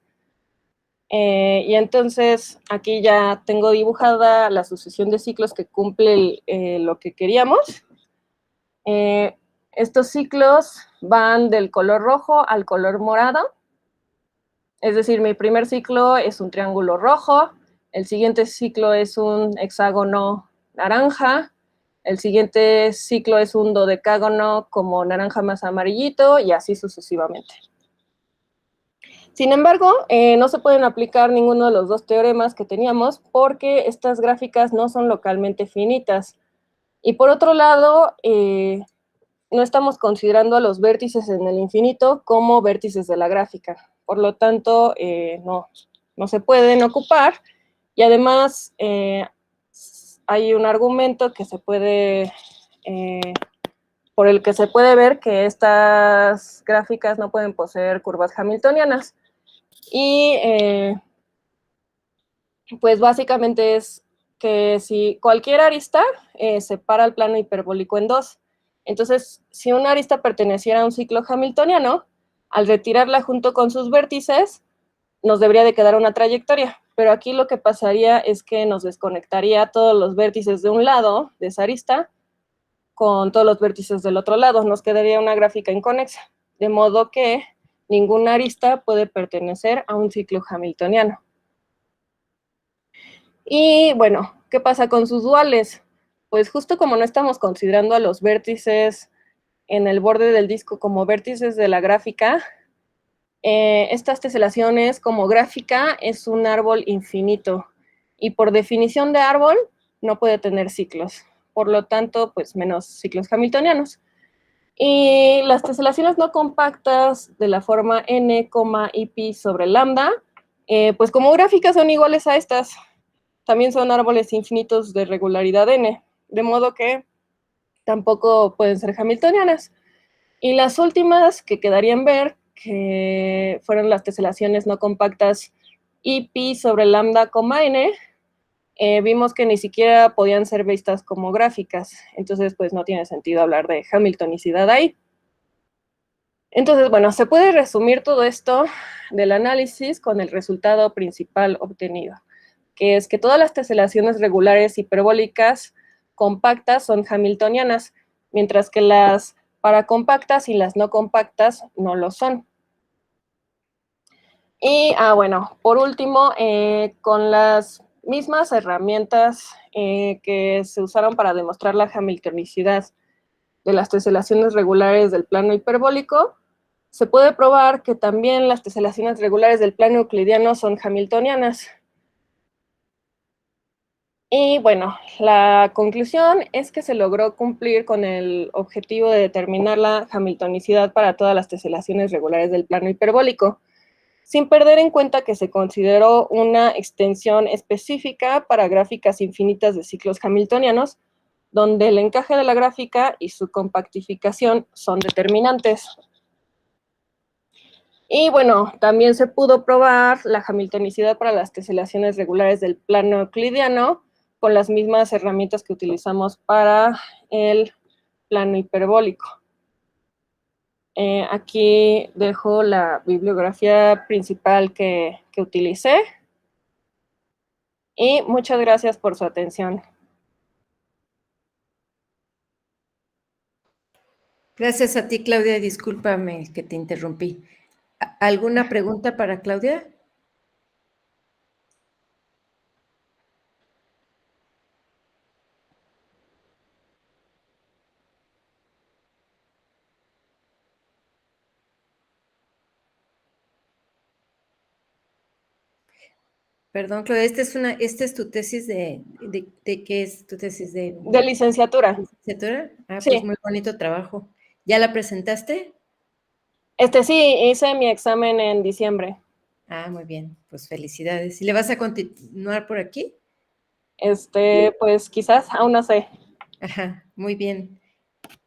Y entonces aquí ya tengo dibujada la sucesión de ciclos que cumple lo que queríamos. Estos ciclos van del color rojo al color morado. Es decir, mi primer ciclo es un triángulo rojo, el siguiente ciclo es un hexágono naranja, el siguiente ciclo es un dodecágono como naranja más amarillito y así sucesivamente. Sin embargo, no se pueden aplicar ninguno de los dos teoremas que teníamos porque estas gráficas no son localmente finitas. Y por otro lado, no estamos considerando a los vértices en el infinito como vértices de la gráfica. Por lo tanto, no se pueden ocupar. Y además, hay un argumento que se puede, por el que se puede ver que estas gráficas no pueden poseer curvas hamiltonianas. Y pues básicamente es que si cualquier arista separa el plano hiperbólico en dos. Entonces, si una arista perteneciera a un ciclo hamiltoniano, al retirarla junto con sus vértices, nos debería de quedar una trayectoria. Pero aquí lo que pasaría es que nos desconectaría todos los vértices de un lado de esa arista con todos los vértices del otro lado. Nos quedaría una gráfica inconexa. De modo que ninguna arista puede pertenecer a un ciclo hamiltoniano. Y bueno, ¿qué pasa con sus duales? Pues justo como no estamos considerando a los vértices en el borde del disco como vértices de la gráfica, estas teselaciones como gráfica es un árbol infinito. Y por definición de árbol, no puede tener ciclos. Por lo tanto, pues menos ciclos hamiltonianos. Y las teselaciones no compactas de la forma n, y pi sobre lambda, pues como gráficas son iguales a estas. También son árboles infinitos de regularidad n, de modo que tampoco pueden ser hamiltonianas. Y las últimas que quedarían ver, que fueron las teselaciones no compactas y pi sobre lambda, n, vimos que ni siquiera podían ser vistas como gráficas. Entonces, pues no tiene sentido hablar de hamiltonicidad ahí. Entonces, bueno, se puede resumir todo esto del análisis con el resultado principal obtenido, que es que todas las teselaciones regulares hiperbólicas compactas son hamiltonianas, mientras que las paracompactas y las no compactas no lo son. Y, bueno, por último, con las mismas herramientas que se usaron para demostrar la hamiltonicidad de las teselaciones regulares del plano hiperbólico, se puede probar que también las teselaciones regulares del plano euclidiano son hamiltonianas. Y bueno, la conclusión es que se logró cumplir con el objetivo de determinar la hamiltonicidad para todas las teselaciones regulares del plano hiperbólico, sin perder en cuenta que se consideró una extensión específica para gráficas infinitas de ciclos hamiltonianos, donde el encaje de la gráfica y su compactificación son determinantes. Y bueno, también se pudo probar la hamiltonicidad para las teselaciones regulares del plano euclidiano con las mismas herramientas que utilizamos para el plano hiperbólico. Aquí dejo la bibliografía principal que utilicé. Y muchas gracias por su atención. Gracias a ti, Claudia. Discúlpame que te interrumpí. ¿Alguna pregunta para Claudia? Perdón, Claudia, esta es tu tesis ¿de qué es tu tesis? De licenciatura. ¿Licenciatura? Ah, Sí. pues muy bonito trabajo. ¿Ya la presentaste? Sí, hice mi examen en diciembre. Ah, muy bien, pues felicidades. ¿Y le vas a continuar por aquí? Pues quizás, aún no sé. Ajá, muy bien.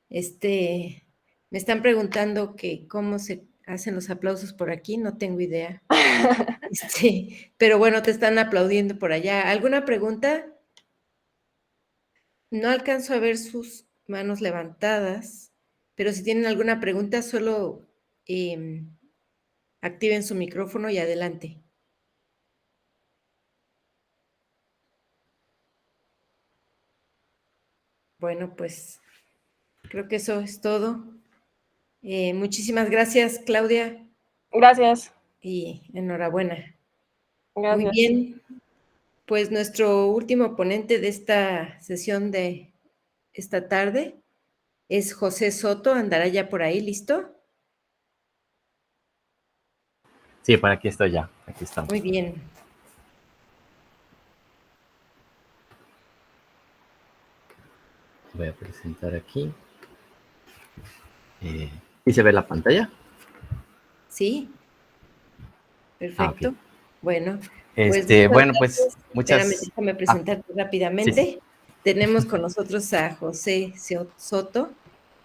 Me están preguntando que cómo se hacen los aplausos por aquí, no tengo idea. Pero bueno, te están aplaudiendo por allá. ¿Alguna pregunta? No alcanzo a ver sus manos levantadas, pero si tienen alguna pregunta, solo activen su micrófono y adelante. Bueno, pues creo que eso es todo. Muchísimas gracias, Claudia. Gracias. Y enhorabuena. Gracias. Muy bien. Pues nuestro último ponente de esta sesión de esta tarde es José Soto. ¿Andará ya por ahí? ¿Listo? Sí, por aquí estoy ya. Aquí estamos. Muy bien. Voy a presentar aquí. ¿Y se ve la pantalla? Sí. Perfecto. Ok. Bueno, bueno, pues muchas... Espérame, déjame presentarte rápidamente. Sí. Tenemos con nosotros a José Soto.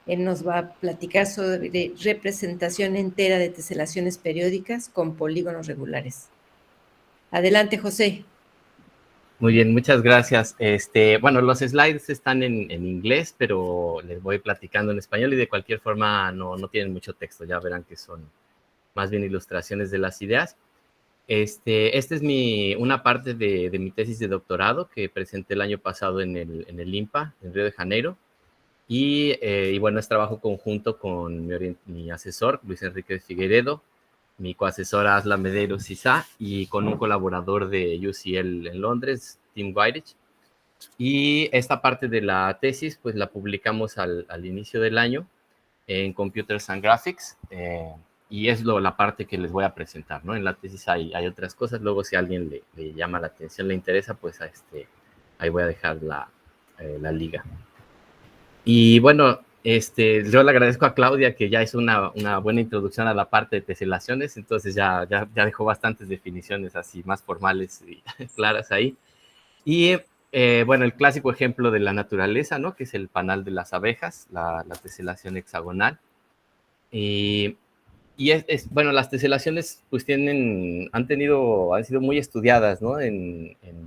Él nos va a platicar sobre representación entera de teselaciones periódicas con polígonos regulares. Adelante, José. Muy bien, muchas gracias. Bueno, los slides están en inglés, pero les voy platicando en español y de cualquier forma no tienen mucho texto. Ya verán que son más bien ilustraciones de las ideas. Esta es una parte de mi tesis de doctorado que presenté el año pasado en el IMPA, en Río de Janeiro. Y bueno, es trabajo conjunto con mi asesor, Luis Enrique Figueredo, mi coasesora Asla Medeiros Isá, y con un colaborador de UCL en Londres, Tim Whitich. Y esta parte de la tesis, pues la publicamos al inicio del año en Computers and Graphics, y es la parte que les voy a presentar, ¿no? En la tesis hay otras cosas, luego si a alguien le llama la atención, le interesa, pues Ahí voy a dejar la liga. Y bueno, yo le agradezco a Claudia que ya hizo una buena introducción a la parte de teselaciones, entonces ya dejó bastantes definiciones así más formales y claras ahí. Y bueno, el clásico ejemplo de la naturaleza, ¿no? Que es el panal de las abejas, la teselación hexagonal. Y bueno, las teselaciones pues han sido muy estudiadas, ¿no?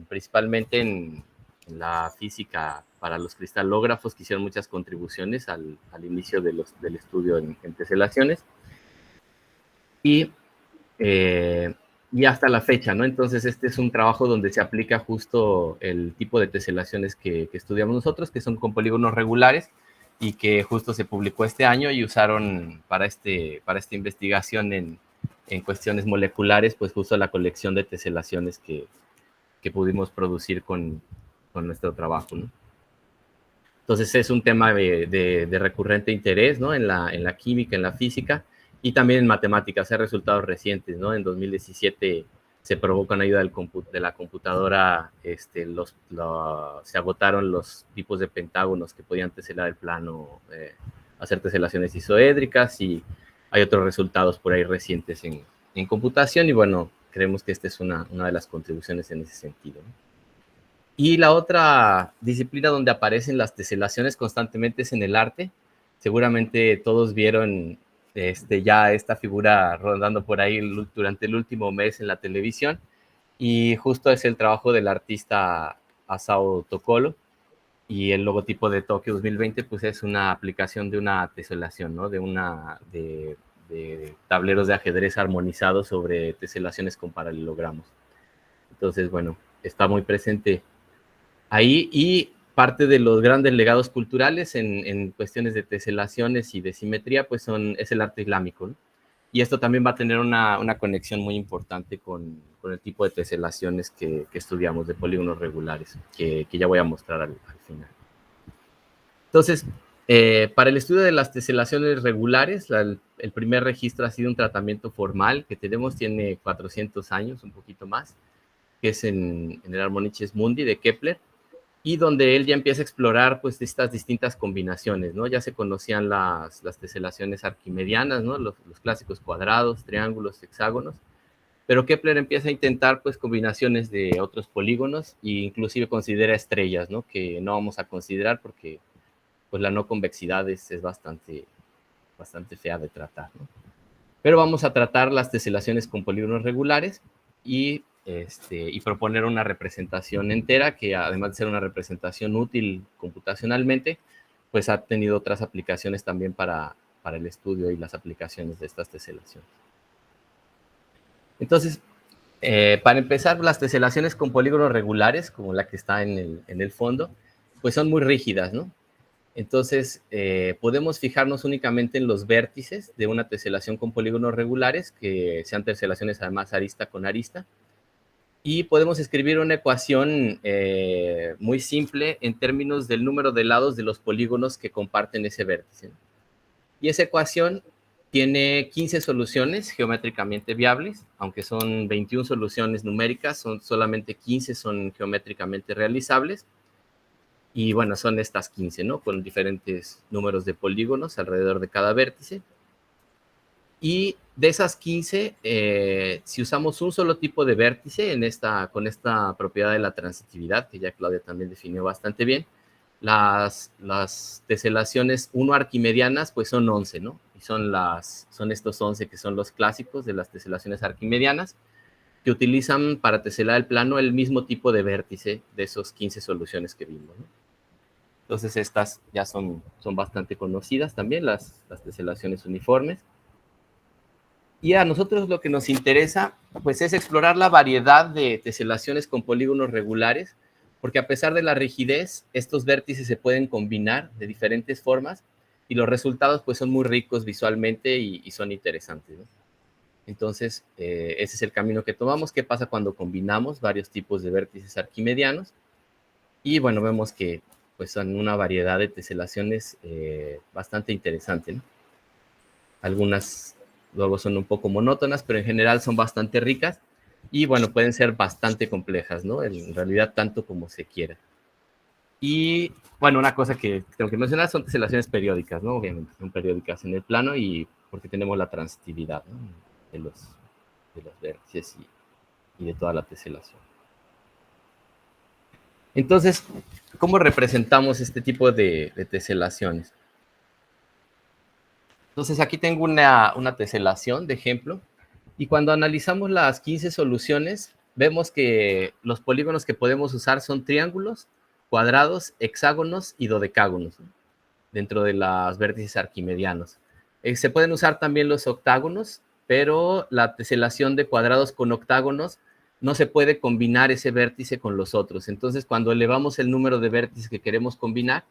Principalmente en la física para los cristalógrafos, que hicieron muchas contribuciones al inicio del estudio en teselaciones. Y hasta la fecha, ¿no? Entonces, este es un trabajo donde se aplica justo el tipo de teselaciones que estudiamos nosotros, que son con polígonos regulares, y que justo se publicó este año y usaron para esta investigación en cuestiones moleculares, pues justo la colección de teselaciones que pudimos producir con nuestro trabajo, ¿no? Entonces es un tema de recurrente interés, ¿no? En la química, en la física y también en matemáticas. Hay resultados recientes, ¿no? En 2017 se probó con ayuda de la computadora, se agotaron los tipos de pentágonos que podían teselar el plano, hacer teselaciones isoédricas, y hay otros resultados por ahí recientes en computación, y bueno, creemos que esta es una de las contribuciones en ese sentido, ¿no? Y la otra disciplina donde aparecen las teselaciones constantemente es en el arte. Seguramente todos vieron ya esta figura rondando por ahí durante el último mes en la televisión, y justo es el trabajo del artista Asao Tokolo, y el logotipo de Tokio 2020 pues es una aplicación de una teselación, ¿no? De tableros de ajedrez armonizados sobre teselaciones con paralelogramos. Entonces, bueno, está muy presente ahí, y parte de los grandes legados culturales en cuestiones de teselaciones y de simetría, pues es el arte islámico, ¿no? Y esto también va a tener una conexión muy importante con el tipo de teselaciones que estudiamos, de polígonos regulares, que ya voy a mostrar al final. Entonces, para el estudio de las teselaciones regulares, el primer registro ha sido un tratamiento formal que tiene 400 años, un poquito más, que es en el Harmonices Mundi de Kepler, y donde él ya empieza a explorar pues estas distintas combinaciones, ¿no? Ya se conocían las teselaciones arquimedianas, ¿no? Los clásicos cuadrados, triángulos, hexágonos, pero Kepler empieza a intentar pues combinaciones de otros polígonos, e inclusive considera estrellas, ¿no? Que no vamos a considerar porque pues la no convexidad es bastante fea de tratar, ¿no? Pero vamos a tratar las teselaciones con polígonos regulares y proponer una representación entera que, además de ser una representación útil computacionalmente, pues ha tenido otras aplicaciones también para el estudio y las aplicaciones de estas teselaciones. Entonces, para empezar, las teselaciones con polígonos regulares, como la que está en el fondo, pues son muy rígidas, ¿no? Entonces, podemos fijarnos únicamente en los vértices de una teselación con polígonos regulares, que sean teselaciones además arista con arista, y podemos escribir una ecuación muy simple en términos del número de lados de los polígonos que comparten ese vértice. Y esa ecuación tiene 15 soluciones geométricamente viables, aunque son 21 soluciones numéricas, solamente 15 son geométricamente realizables. Y bueno, son estas 15, ¿no? Con diferentes números de polígonos alrededor de cada vértice. Y de esas 15, si usamos un solo tipo de vértice con esta propiedad de la transitividad, que ya Claudia también definió bastante bien, las teselaciones 1 arquimedianas, pues son 11, ¿no? Y son estos 11 que son los clásicos de las teselaciones arquimedianas, que utilizan para teselar el plano el mismo tipo de vértice de esos 15 soluciones que vimos, ¿no? Entonces estas ya son bastante conocidas también, las teselaciones uniformes. Y a nosotros lo que nos interesa, pues, es explorar la variedad de teselaciones con polígonos regulares, porque a pesar de la rigidez, estos vértices se pueden combinar de diferentes formas, y los resultados, pues, son muy ricos visualmente y son interesantes, ¿no? Entonces, ese es el camino que tomamos. ¿Qué pasa cuando combinamos varios tipos de vértices arquimedianos? Y bueno, vemos que pues son una variedad de teselaciones bastante interesante, ¿no? Algunas luego son un poco monótonas, pero en general son bastante ricas y bueno, pueden ser bastante complejas, ¿no? En realidad tanto como se quiera. Y, bueno, una cosa que tengo que mencionar son teselaciones periódicas, ¿no? Obviamente, son periódicas en el plano y porque tenemos la transitividad, ¿no? de los vértices y de toda la teselación. Entonces, ¿cómo representamos este tipo de teselaciones? Entonces, aquí tengo una teselación de ejemplo, y cuando analizamos las 15 soluciones, vemos que los polígonos que podemos usar son triángulos, cuadrados, hexágonos y dodecágonos, ¿no? Dentro de los vértices arquimedianos. Se pueden usar también los octágonos, pero la teselación de cuadrados con octágonos no se puede combinar ese vértice con los otros. Entonces, cuando elevamos el número de vértices que queremos combinar,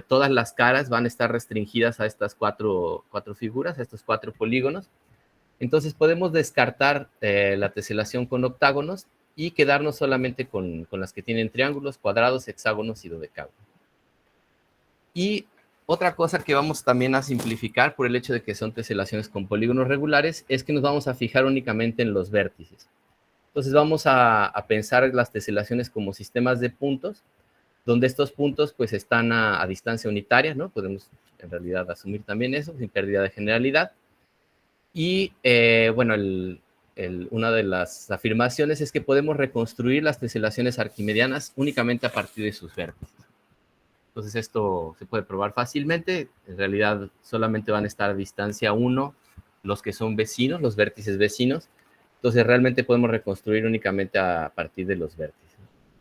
todas las caras van a estar restringidas a estas cuatro figuras, a estos 4 polígonos. Entonces, podemos descartar la teselación con octágonos y quedarnos solamente con las que tienen triángulos, cuadrados, hexágonos y dodecágonos. Y otra cosa que vamos también a simplificar por el hecho de que son teselaciones con polígonos regulares es que nos vamos a fijar únicamente en los vértices. Entonces vamos a pensar las teselaciones como sistemas de puntos, donde estos puntos pues están a distancia unitaria, ¿no? Podemos en realidad asumir también eso, sin pérdida de generalidad. Y bueno, una de las afirmaciones es que podemos reconstruir las teselaciones arquimedianas únicamente a partir de sus vértices. Entonces esto se puede probar fácilmente. En realidad solamente van a estar a distancia 1 los que son vecinos, los vértices vecinos. Entonces realmente podemos reconstruir únicamente a partir de los vértices.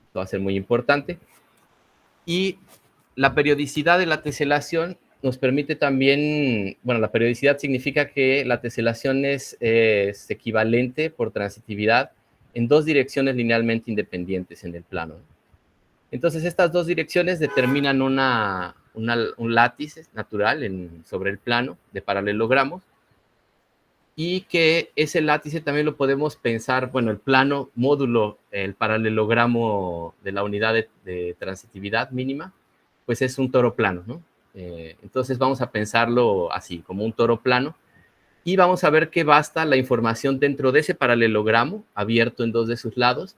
Esto va a ser muy importante. Y la periodicidad de la teselación nos permite también, bueno, la periodicidad significa que la teselación es equivalente por transitividad en 2 direcciones linealmente independientes en el plano. Entonces, estas 2 direcciones determinan un látice natural sobre el plano de paralelogramos, y que ese látice también lo podemos pensar, bueno, el plano módulo, el paralelogramo de la unidad de transitividad mínima, pues es un toro plano, ¿no? Entonces vamos a pensarlo así, como un toro plano, y vamos a ver que basta la información dentro de ese paralelogramo, abierto en 2 de sus lados,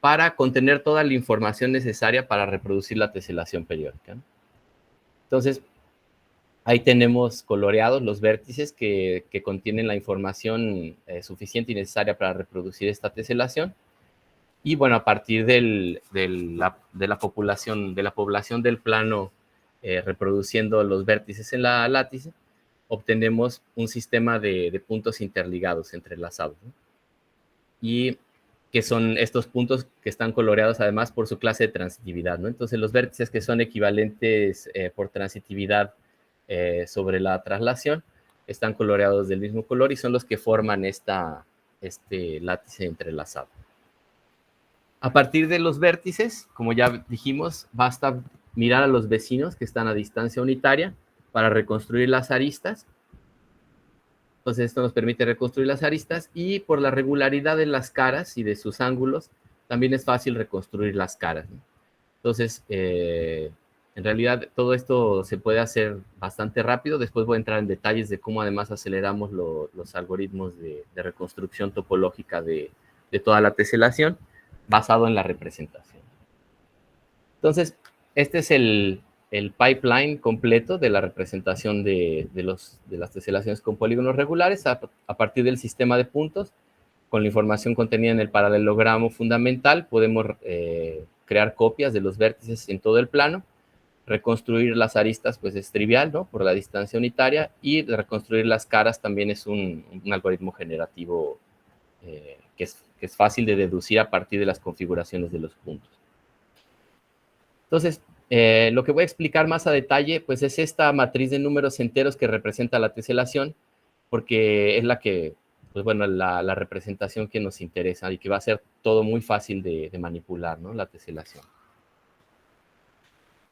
para contener toda la información necesaria para reproducir la teselación periódica, ¿no? Entonces, ahí tenemos coloreados los vértices que contienen la información suficiente y necesaria para reproducir esta teselación. Y bueno, a partir de la población del plano reproduciendo los vértices en la látice, obtenemos un sistema de puntos interligados, entrelazados, ¿no? Y que son estos puntos que están coloreados además por su clase de transitividad, ¿no? Entonces, los vértices que son equivalentes por transitividad sobre la traslación están coloreados del mismo color y son los que forman este látice entrelazado. A partir de los vértices, como ya dijimos, basta mirar a los vecinos que están a distancia unitaria para reconstruir las aristas. Entonces, esto nos permite reconstruir las aristas, y por la regularidad de las caras y de sus ángulos, también es fácil reconstruir las caras, ¿no? Entonces, en realidad, todo esto se puede hacer bastante rápido. Después voy a entrar en detalles de cómo además aceleramos los algoritmos de reconstrucción topológica de toda la teselación, basado en la representación. Entonces, este es el pipeline completo de la representación de las teselaciones con polígonos regulares a partir del sistema de puntos. Con la información contenida en el paralelogramo fundamental, podemos crear copias de los vértices en todo el plano. Reconstruir las aristas, pues es trivial, ¿no? Por la distancia unitaria, y reconstruir las caras también es un algoritmo generativo que es fácil de deducir a partir de las configuraciones de los puntos. Entonces, lo que voy a explicar más a detalle, pues es esta matriz de números enteros que representa la teselación, porque es la que, pues bueno, la representación que nos interesa y que va a ser todo muy fácil de manipular, ¿no? La teselación.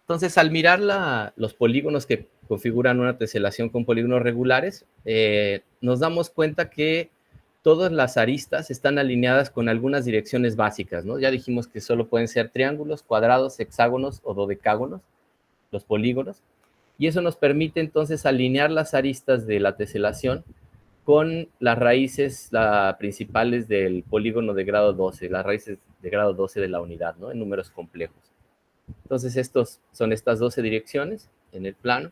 Entonces, al mirar los polígonos que configuran una teselación con polígonos regulares, nos damos cuenta que todas las aristas están alineadas con algunas direcciones básicas, ¿no? Ya dijimos que solo pueden ser triángulos, cuadrados, hexágonos o dodecágonos, los polígonos, y eso nos permite entonces alinear las aristas de la teselación con las raíces principales del polígono de grado 12, las raíces de grado 12 de la unidad, ¿no? En números complejos. Entonces, estos son estas 12 direcciones en el plano.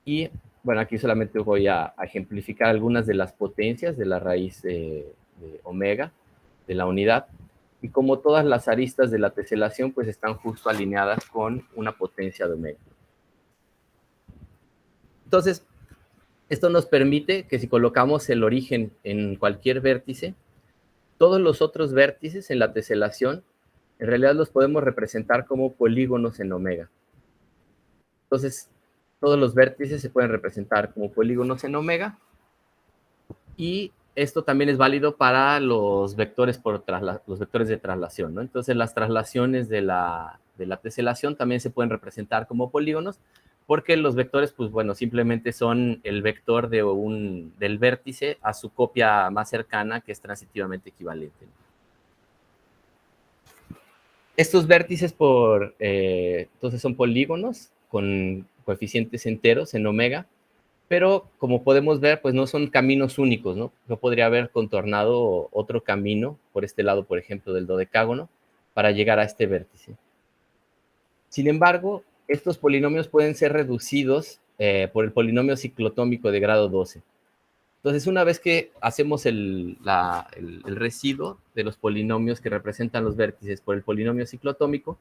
Y, bueno, aquí solamente voy a ejemplificar algunas de las potencias de la raíz de omega, de la unidad. Y como todas las aristas de la teselación, pues están justo alineadas con una potencia de omega. Entonces, esto nos permite que si colocamos el origen en cualquier vértice, todos los otros vértices en la teselación, en realidad los podemos representar como polígonos en omega. Entonces, todos los vértices se pueden representar como polígonos en omega, y esto también es válido para los vectores, los vectores de traslación, ¿no? Entonces, las traslaciones de la teselación también se pueden representar como polígonos, porque los vectores, pues bueno, simplemente son el vector del vértice a su copia más cercana, que es transitivamente equivalente. Estos vértices entonces son polígonos con coeficientes enteros en omega, pero como podemos ver, pues no son caminos únicos, ¿no? Yo podría haber contornado otro camino por este lado, por ejemplo, del dodecágono, para llegar a este vértice. Sin embargo, estos polinomios pueden ser reducidos por el polinomio ciclotómico de grado 12. Entonces, una vez que hacemos el residuo de los polinomios que representan los vértices por el polinomio ciclotómico,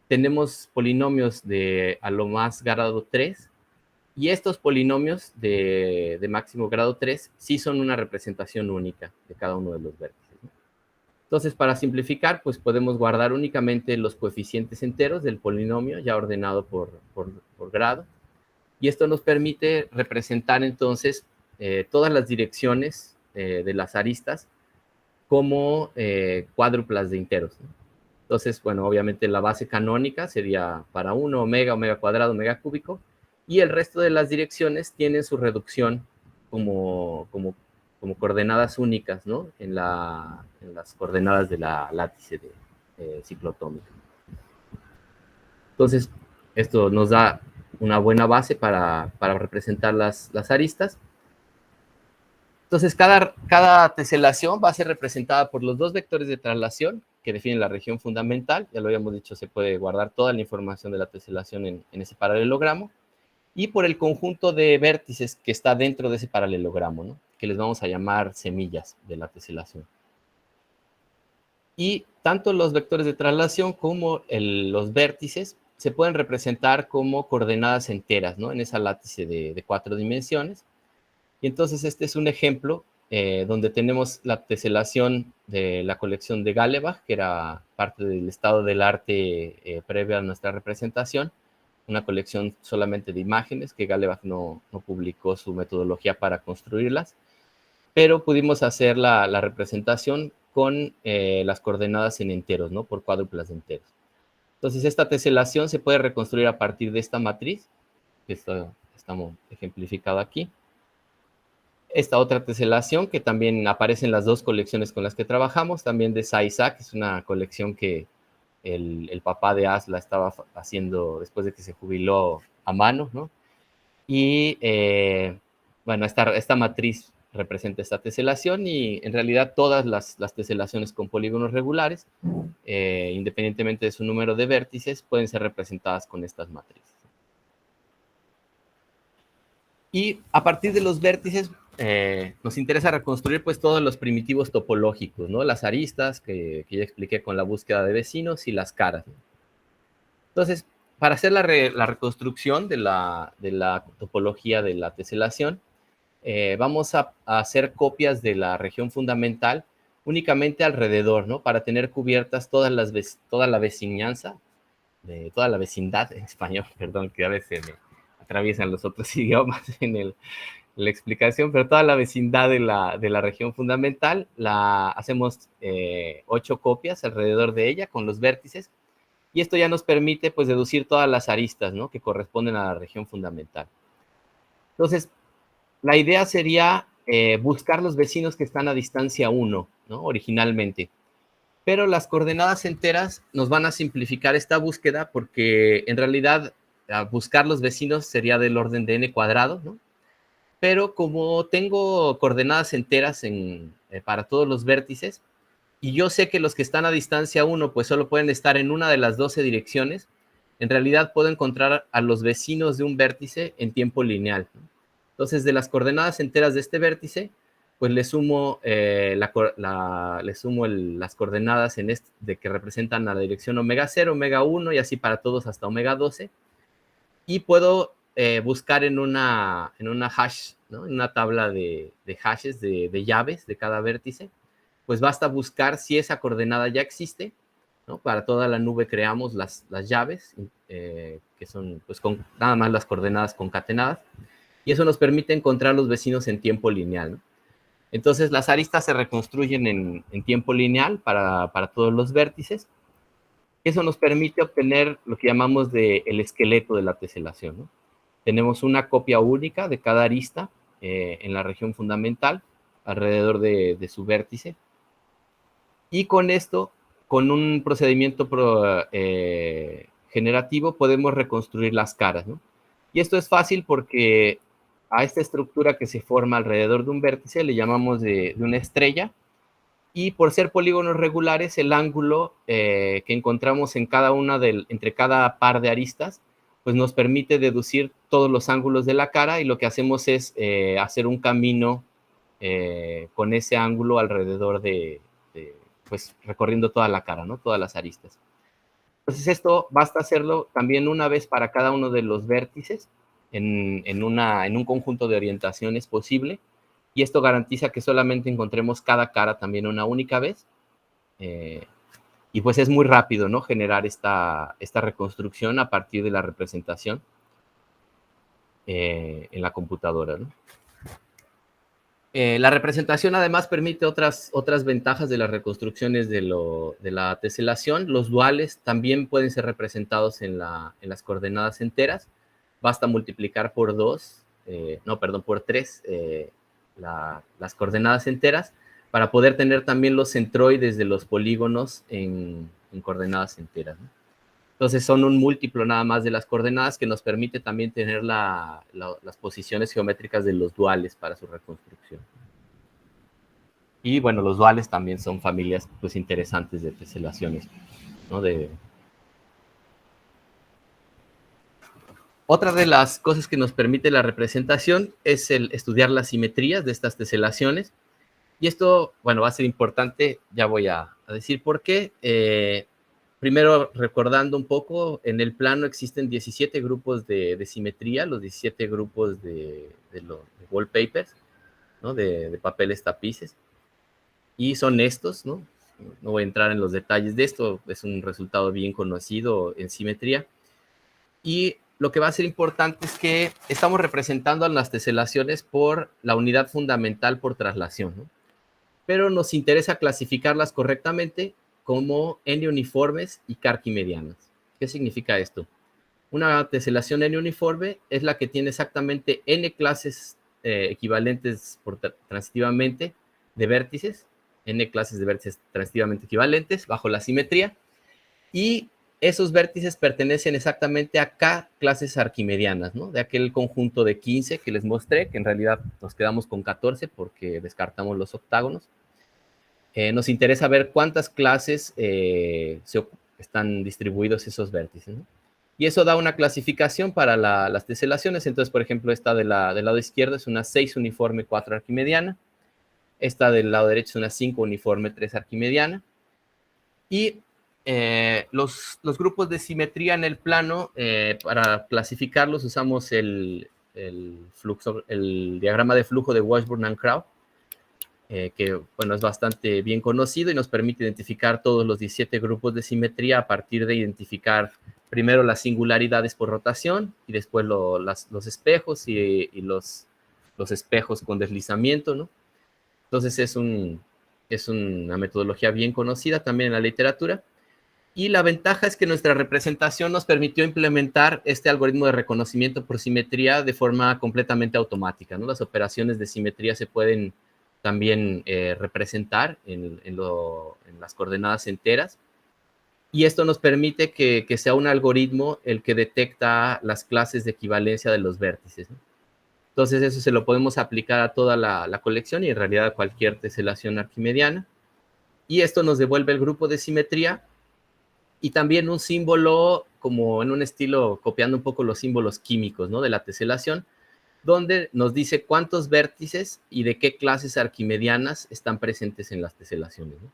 tenemos polinomios a lo más grado 3, y estos polinomios de máximo grado 3 sí son una representación única de cada uno de los vértices, ¿no? Entonces, para simplificar, pues podemos guardar únicamente los coeficientes enteros del polinomio ya ordenado por grado, y esto nos permite representar entonces todas las direcciones de las aristas como cuádruplas de enteros, ¿no? Entonces, bueno, obviamente la base canónica sería para 1, omega, omega cuadrado, omega cúbico, y el resto de las direcciones tienen su reducción como coordenadas únicas, ¿no? En las coordenadas de la látice ciclotómica. Entonces, esto nos da una buena base para representar las aristas. Entonces, cada teselación va a ser representada por los dos vectores de traslación que definen la región fundamental. Ya lo habíamos dicho, se puede guardar toda la información de la teselación en ese paralelogramo, y por el conjunto de vértices que está dentro de ese paralelogramo, ¿no? Que les vamos a llamar semillas de la teselación. Y tanto los vectores de traslación como los vértices se pueden representar como coordenadas enteras, ¿no? En esa látice de 4 dimensiones. Y entonces este es un ejemplo donde tenemos la teselación de la colección de Galebach, que era parte del estado del arte previo a nuestra representación, una colección solamente de imágenes, que Galebach no publicó su metodología para construirlas, pero pudimos hacer la representación con las coordenadas en enteros, ¿no? Por cuádruplas de enteros. Entonces, esta teselación se puede reconstruir a partir de esta matriz, que estamos ejemplificado aquí. Esta otra teselación, que también aparece en las dos colecciones con las que trabajamos, también de Sa-Isaac, es una colección que el papá de Az la estaba haciendo después de que se jubiló a mano, ¿no? Y, bueno, esta matriz representa esta teselación, y en realidad todas las teselaciones con polígonos regulares, independientemente de su número de vértices, pueden ser representadas con estas matrices. Y a partir de los vértices, nos interesa reconstruir pues todos los primitivos topológicos, ¿no? Las aristas que ya expliqué con la búsqueda de vecinos, y las caras, ¿no? Entonces, para hacer la reconstrucción de la topología de la teselación, vamos a hacer copias de la región fundamental únicamente alrededor, ¿no? Para tener cubiertas toda la vecinanza, toda la vecindad en español, perdón, que a veces me atraviesan los otros idiomas en la explicación, pero toda la vecindad de la región fundamental la hacemos 8 copias alrededor de ella con los vértices, y esto ya nos permite pues deducir todas las aristas, ¿no? Que corresponden a la región fundamental. Entonces, la idea sería buscar los vecinos que están a distancia 1, ¿no? Originalmente. Pero las coordenadas enteras nos van a simplificar esta búsqueda, porque en realidad buscar los vecinos sería del orden de n cuadrado, ¿no? Pero como tengo coordenadas enteras para todos los vértices, y yo sé que los que están a distancia 1, pues solo pueden estar en una de las 12 direcciones, en realidad puedo encontrar a los vecinos de un vértice en tiempo lineal, ¿no? Entonces, de las coordenadas enteras de este vértice, pues le sumo, las coordenadas de que representan a la dirección omega 0, omega 1 y así para todos hasta omega 12. Y puedo buscar en una hash, ¿no? En una tabla de hashes, de llaves de cada vértice. Pues basta buscar si esa coordenada ya existe, ¿no? Para toda la nube creamos las llaves, que son pues nada más las coordenadas concatenadas. Y eso nos permite encontrar los vecinos en tiempo lineal, ¿no? Entonces, las aristas se reconstruyen en tiempo lineal para todos los vértices. Eso nos permite obtener lo que llamamos el esqueleto de la teselación, ¿no? Tenemos una copia única de cada arista en la región fundamental, alrededor de su vértice. Y con esto, con un procedimiento generativo, podemos reconstruir las caras, ¿no? Y esto es fácil porque a esta estructura que se forma alrededor de un vértice le llamamos de una estrella, y por ser polígonos regulares, el ángulo que encontramos entre cada par de aristas, pues nos permite deducir todos los ángulos de la cara, y lo que hacemos es hacer un camino con ese ángulo alrededor pues recorriendo toda la cara, ¿no? Todas las aristas. Entonces esto basta hacerlo también una vez para cada uno de los vértices, en un conjunto de orientaciones posible, y esto garantiza que solamente encontremos cada cara también una única vez, y pues es muy rápido, ¿no? Generar esta reconstrucción a partir de la representación en la computadora, ¿no? La representación además permite otras ventajas de las reconstrucciones de la teselación. Los duales también pueden ser representados en las coordenadas enteras. Basta multiplicar por 3 las coordenadas enteras para poder tener también los centroides de los polígonos en coordenadas enteras, ¿no? Entonces son un múltiplo nada más de las coordenadas que nos permite también tener las posiciones geométricas de los duales para su reconstrucción. Y bueno, los duales también son familias pues interesantes de teselaciones, ¿no? Otra de las cosas que nos permite la representación es el estudiar las simetrías de estas teselaciones. Y esto, bueno, va a ser importante, ya voy a decir por qué. Primero, recordando un poco, en el plano existen 17 grupos de simetría, los 17 grupos de wallpapers, ¿no? De papeles tapices. Y son estos, ¿no? No voy a entrar en los detalles de esto, es un resultado bien conocido en simetría. Y lo que va a ser importante es que estamos representando a las teselaciones por la unidad fundamental por traslación, ¿no? Pero nos interesa clasificarlas correctamente como N uniformes y K arquimedianas. ¿Qué significa esto? Una teselación N uniforme es la que tiene exactamente N clases equivalentes transitivamente de vértices, N clases de vértices transitivamente equivalentes bajo la simetría, y esos vértices pertenecen exactamente a K clases arquimedianas, ¿no? De aquel conjunto de 15 que les mostré, que en realidad nos quedamos con 14 porque descartamos los octágonos. Nos interesa ver cuántas clases están distribuidos esos vértices, ¿no? Y eso da una clasificación para las teselaciones. Entonces, por ejemplo, esta del lado izquierdo es una 6 uniforme 4 arquimediana. Esta del lado derecho es una 5 uniforme 3 arquimediana. Y los grupos de simetría en el plano, para clasificarlos usamos el diagrama de flujo de Washburn and Crowe, que bueno, es bastante bien conocido y nos permite identificar todos los 17 grupos de simetría a partir de identificar primero las singularidades por rotación y después los espejos y los espejos con deslizamiento, ¿no? Entonces es una metodología bien conocida también en la literatura. Y la ventaja es que nuestra representación nos permitió implementar este algoritmo de reconocimiento por simetría de forma completamente automática, ¿no? Las operaciones de simetría se pueden también representar en las coordenadas enteras. Y esto nos permite que sea un algoritmo el que detecta las clases de equivalencia de los vértices, ¿no? Entonces eso se lo podemos aplicar a toda la colección y en realidad a cualquier teselación arquimediana. y esto nos devuelve el grupo de simetría y también un símbolo como en un estilo copiando un poco los símbolos químicos, ¿no?, de la teselación, donde nos dice cuántos vértices y de qué clases arquimedianas están presentes en las teselaciones, ¿no?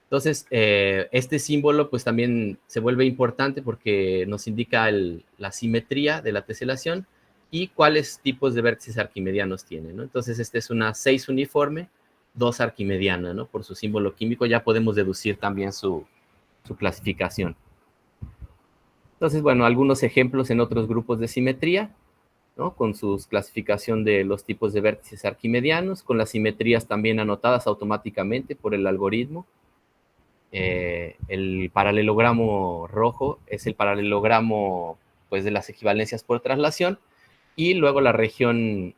Entonces, este símbolo pues también se vuelve importante porque nos indica la simetría de la teselación y cuáles tipos de vértices arquimedianos tiene, ¿no? Entonces, esta es una 6 uniforme, 2 arquimediana, ¿no? Por su símbolo químico ya podemos deducir también su clasificación. Entonces, bueno, algunos ejemplos en otros grupos de simetría, ¿no?, con su clasificación de los tipos de vértices arquimedianos, con las simetrías también anotadas automáticamente por el algoritmo. El paralelogramo rojo es el paralelogramo pues, de las equivalencias por traslación, y luego la región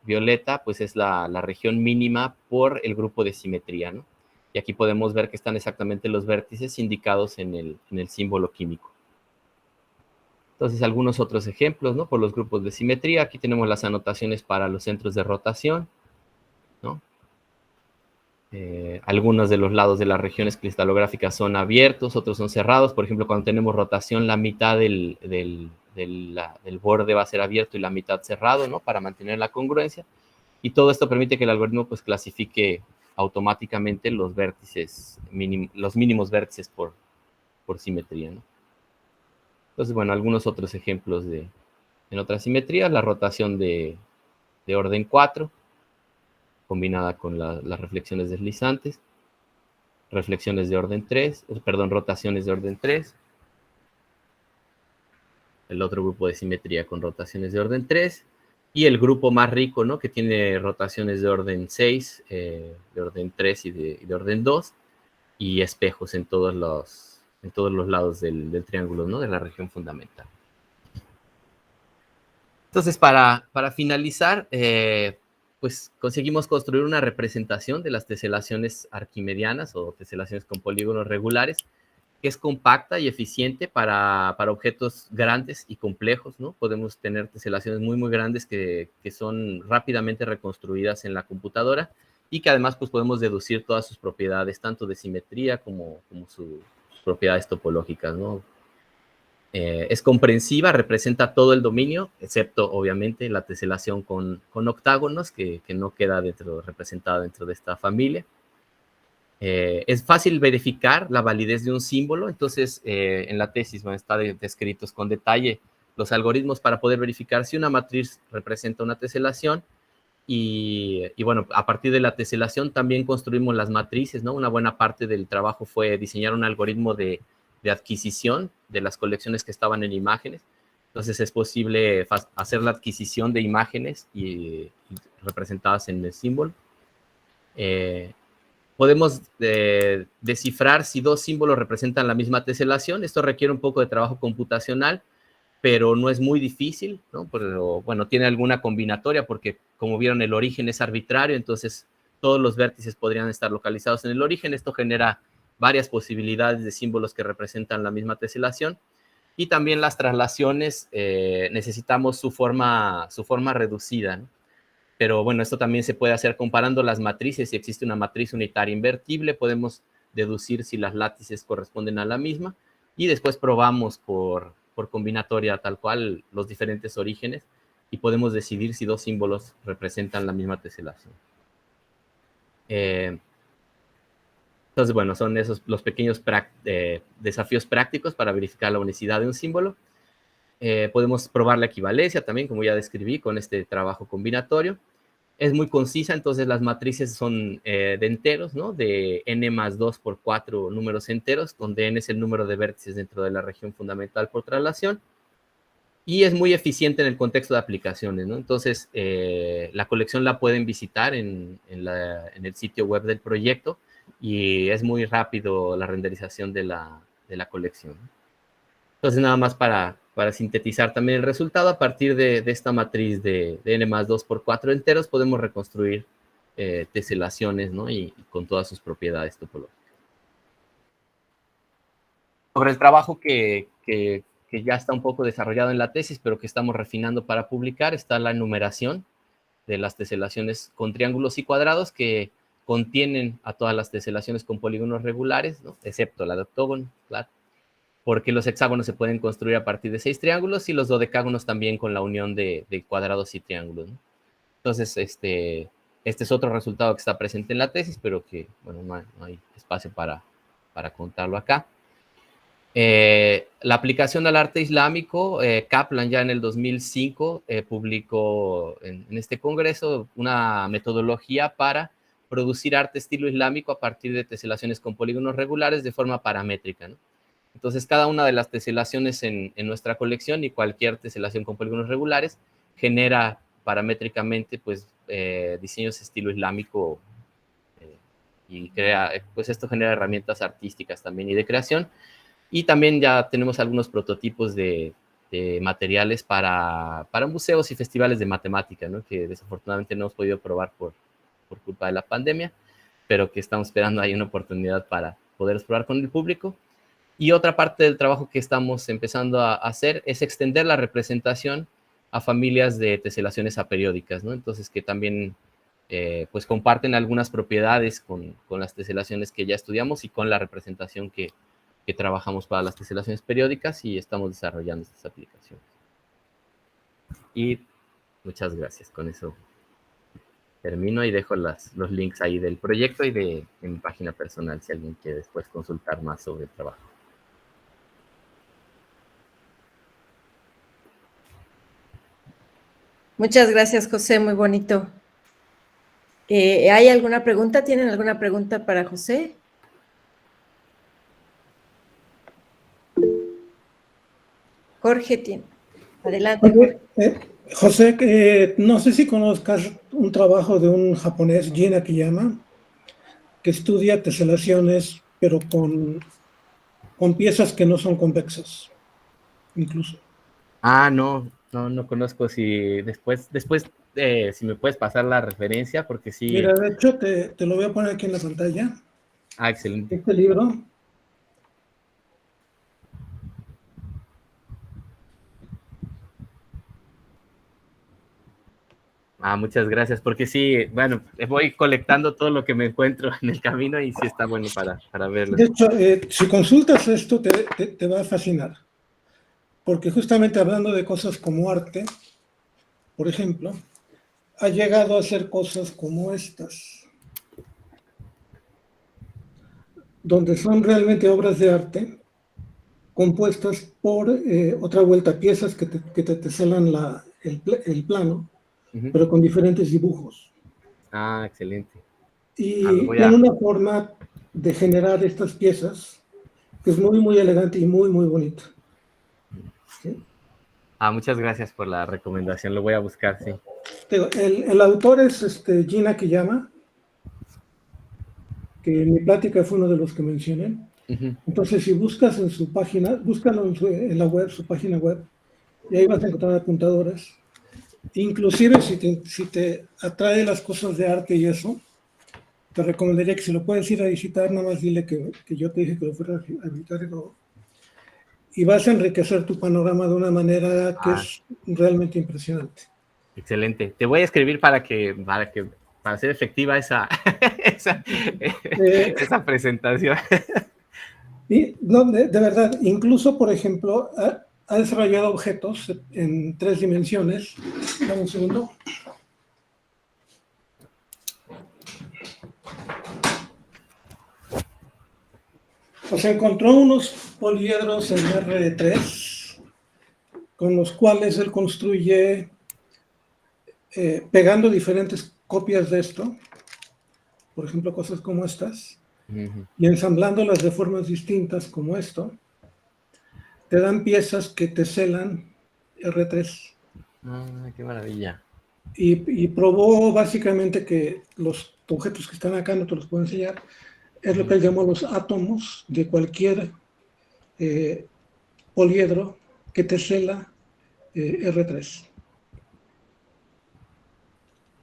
violeta pues es la región mínima por el grupo de simetría, ¿no? Y aquí podemos ver que están exactamente los vértices indicados en el símbolo químico. Entonces, algunos otros ejemplos, ¿no?, por los grupos de simetría. Aquí tenemos las anotaciones para los centros de rotación, ¿no? Algunos de los lados de las regiones cristalográficas son abiertos, otros son cerrados. Por ejemplo, cuando tenemos rotación, la mitad del borde va a ser abierto y la mitad cerrado, ¿no?, para mantener la congruencia. Y todo esto permite que el algoritmo pues, clasifique automáticamente los vértices, los mínimos vértices por simetría, ¿no? Entonces, bueno, algunos otros ejemplos en otras simetrías, la rotación de orden 4, combinada con las reflexiones deslizantes, reflexiones de orden 3, rotaciones de orden 3, el otro grupo de simetría con rotaciones de orden 3, y el grupo más rico, ¿no?, que tiene rotaciones de orden 6, de orden 3 y de orden 2, y espejos en todos los lados del triángulo, ¿no?, de la región fundamental. Entonces, para finalizar, pues conseguimos construir una representación de las teselaciones arquimedianas o teselaciones con polígonos regulares, que es compacta y eficiente para objetos grandes y complejos, ¿no? Podemos tener teselaciones muy, muy grandes que son rápidamente reconstruidas en la computadora y que además pues, podemos deducir todas sus propiedades, tanto de simetría como sus propiedades topológicas, ¿no? Es comprensiva, representa todo el dominio, excepto, obviamente, la teselación con octágonos, que no queda representada dentro de esta familia. Es fácil verificar la validez de un símbolo, entonces en la tesis están descritos con detalle los algoritmos para poder verificar si una matriz representa una teselación, y bueno, a partir de la teselación también construimos las matrices, ¿no? Una buena parte del trabajo fue diseñar un algoritmo de adquisición de las colecciones que estaban en imágenes. Entonces es posible hacer la adquisición de imágenes y representadas en el símbolo. Podemos descifrar si dos símbolos representan la misma teselación. Esto requiere un poco de trabajo computacional, pero no es muy difícil, ¿no? Pero, bueno, tiene alguna combinatoria porque, como vieron, el origen es arbitrario, entonces todos los vértices podrían estar localizados en el origen. Esto genera varias posibilidades de símbolos que representan la misma teselación. Y también las traslaciones necesitamos su forma reducida, ¿no? Pero bueno, esto también se puede hacer comparando las matrices. Si existe una matriz unitaria invertible, podemos deducir si las látices corresponden a la misma y después probamos por combinatoria tal cual los diferentes orígenes y podemos decidir si dos símbolos representan la misma teselación. Entonces, bueno, son esos los pequeños desafíos prácticos para verificar la unicidad de un símbolo. Podemos probar la equivalencia también, como ya describí, con este trabajo combinatorio. Es muy concisa, entonces las matrices son de enteros, ¿no? De n más 2 por 4 números enteros, donde n es el número de vértices dentro de la región fundamental por traslación. Y es muy eficiente en el contexto de aplicaciones, ¿no? Entonces, la colección la pueden visitar en el sitio web del proyecto y es muy rápido la renderización de la colección. Entonces, nada más para sintetizar también el resultado, a partir de esta matriz de n más 2 por 4 enteros, podemos reconstruir teselaciones, ¿no? Y con todas sus propiedades topológicas. Sobre el trabajo que ya está un poco desarrollado en la tesis, pero que estamos refinando para publicar, está la enumeración de las teselaciones con triángulos y cuadrados, que contienen a todas las teselaciones con polígonos regulares, ¿no? Excepto la de octógono, claro, porque los hexágonos se pueden construir a partir de 6 triángulos y los dodecágonos también con la unión de cuadrados y triángulos, ¿no? Entonces, este es otro resultado que está presente en la tesis, pero que, bueno, no hay espacio para contarlo acá. La aplicación al arte islámico, Kaplan ya en el 2005 publicó en este congreso una metodología para producir arte estilo islámico a partir de teselaciones con polígonos regulares de forma paramétrica, ¿no? Entonces, cada una de las teselaciones en nuestra colección y cualquier teselación con polígonos regulares genera paramétricamente, pues, diseños estilo islámico y crea, pues esto genera herramientas artísticas también y de creación. Y también ya tenemos algunos prototipos de materiales para museos y festivales de matemática, ¿no? Que desafortunadamente no hemos podido probar por culpa de la pandemia, pero que estamos esperando ahí una oportunidad para poder probar con el público. Y otra parte del trabajo que estamos empezando a hacer es extender la representación a familias de teselaciones aperiódicas, ¿no? Entonces, que también pues comparten algunas propiedades con las teselaciones que ya estudiamos y con la representación que trabajamos para las teselaciones periódicas, y estamos desarrollando estas aplicaciones. Y muchas gracias. Con eso termino y dejo los links ahí del proyecto y de mi página personal si alguien quiere después consultar más sobre el trabajo. Muchas gracias, José, muy bonito. ¿Hay alguna pregunta? ¿Tienen alguna pregunta para José? Jorge tiene. Adelante, Jorge. José, no sé si conozcas un trabajo de un japonés, Jin Akiyama, que estudia teselaciones, pero con piezas que no son convexas, incluso. No conozco. Si después si me puedes pasar la referencia, porque sí. Mira, de hecho, te lo voy a poner aquí en la pantalla. Excelente. Este libro. Muchas gracias, porque sí, bueno, voy colectando todo lo que me encuentro en el camino y sí está bueno para verlo. De hecho, si consultas esto, te va a fascinar, porque justamente hablando de cosas como arte, por ejemplo, ha llegado a hacer cosas como estas, donde son realmente obras de arte compuestas por otra vuelta, piezas que te teselan el plano, pero con diferentes dibujos. Excelente. Y tiene una forma de generar estas piezas que es muy, muy elegante y muy, muy bonita. ¿Sí? Muchas gracias por la recomendación, lo voy a buscar, sí. El autor es Jin Akiyama, que en mi plática fue uno de los que mencioné. Entonces, si buscas en su página, búscalo en la web, su página web, y ahí vas a encontrar apuntadoras. Inclusive, si te atrae las cosas de arte y eso, te recomendaría que si lo puedes ir a visitar, nada más dile que yo te dije que lo fuera a visitar y vas a enriquecer tu panorama de una manera que es realmente impresionante. Excelente. Te voy a escribir para hacer efectiva esa presentación. Y no, de verdad, incluso, por ejemplo, ha desarrollado objetos en 3 dimensiones. Dame un segundo. Pues encontró unos poliedros en R3 con los cuales él construye, pegando diferentes copias de esto, por ejemplo, cosas como estas, y ensamblándolas de formas distintas como esto, te dan piezas que teselan R3. ¡Qué maravilla! Y probó básicamente que los objetos que están acá, no te los puedo enseñar, es lo que él llamó los átomos de cualquier poliedro que tesela R3.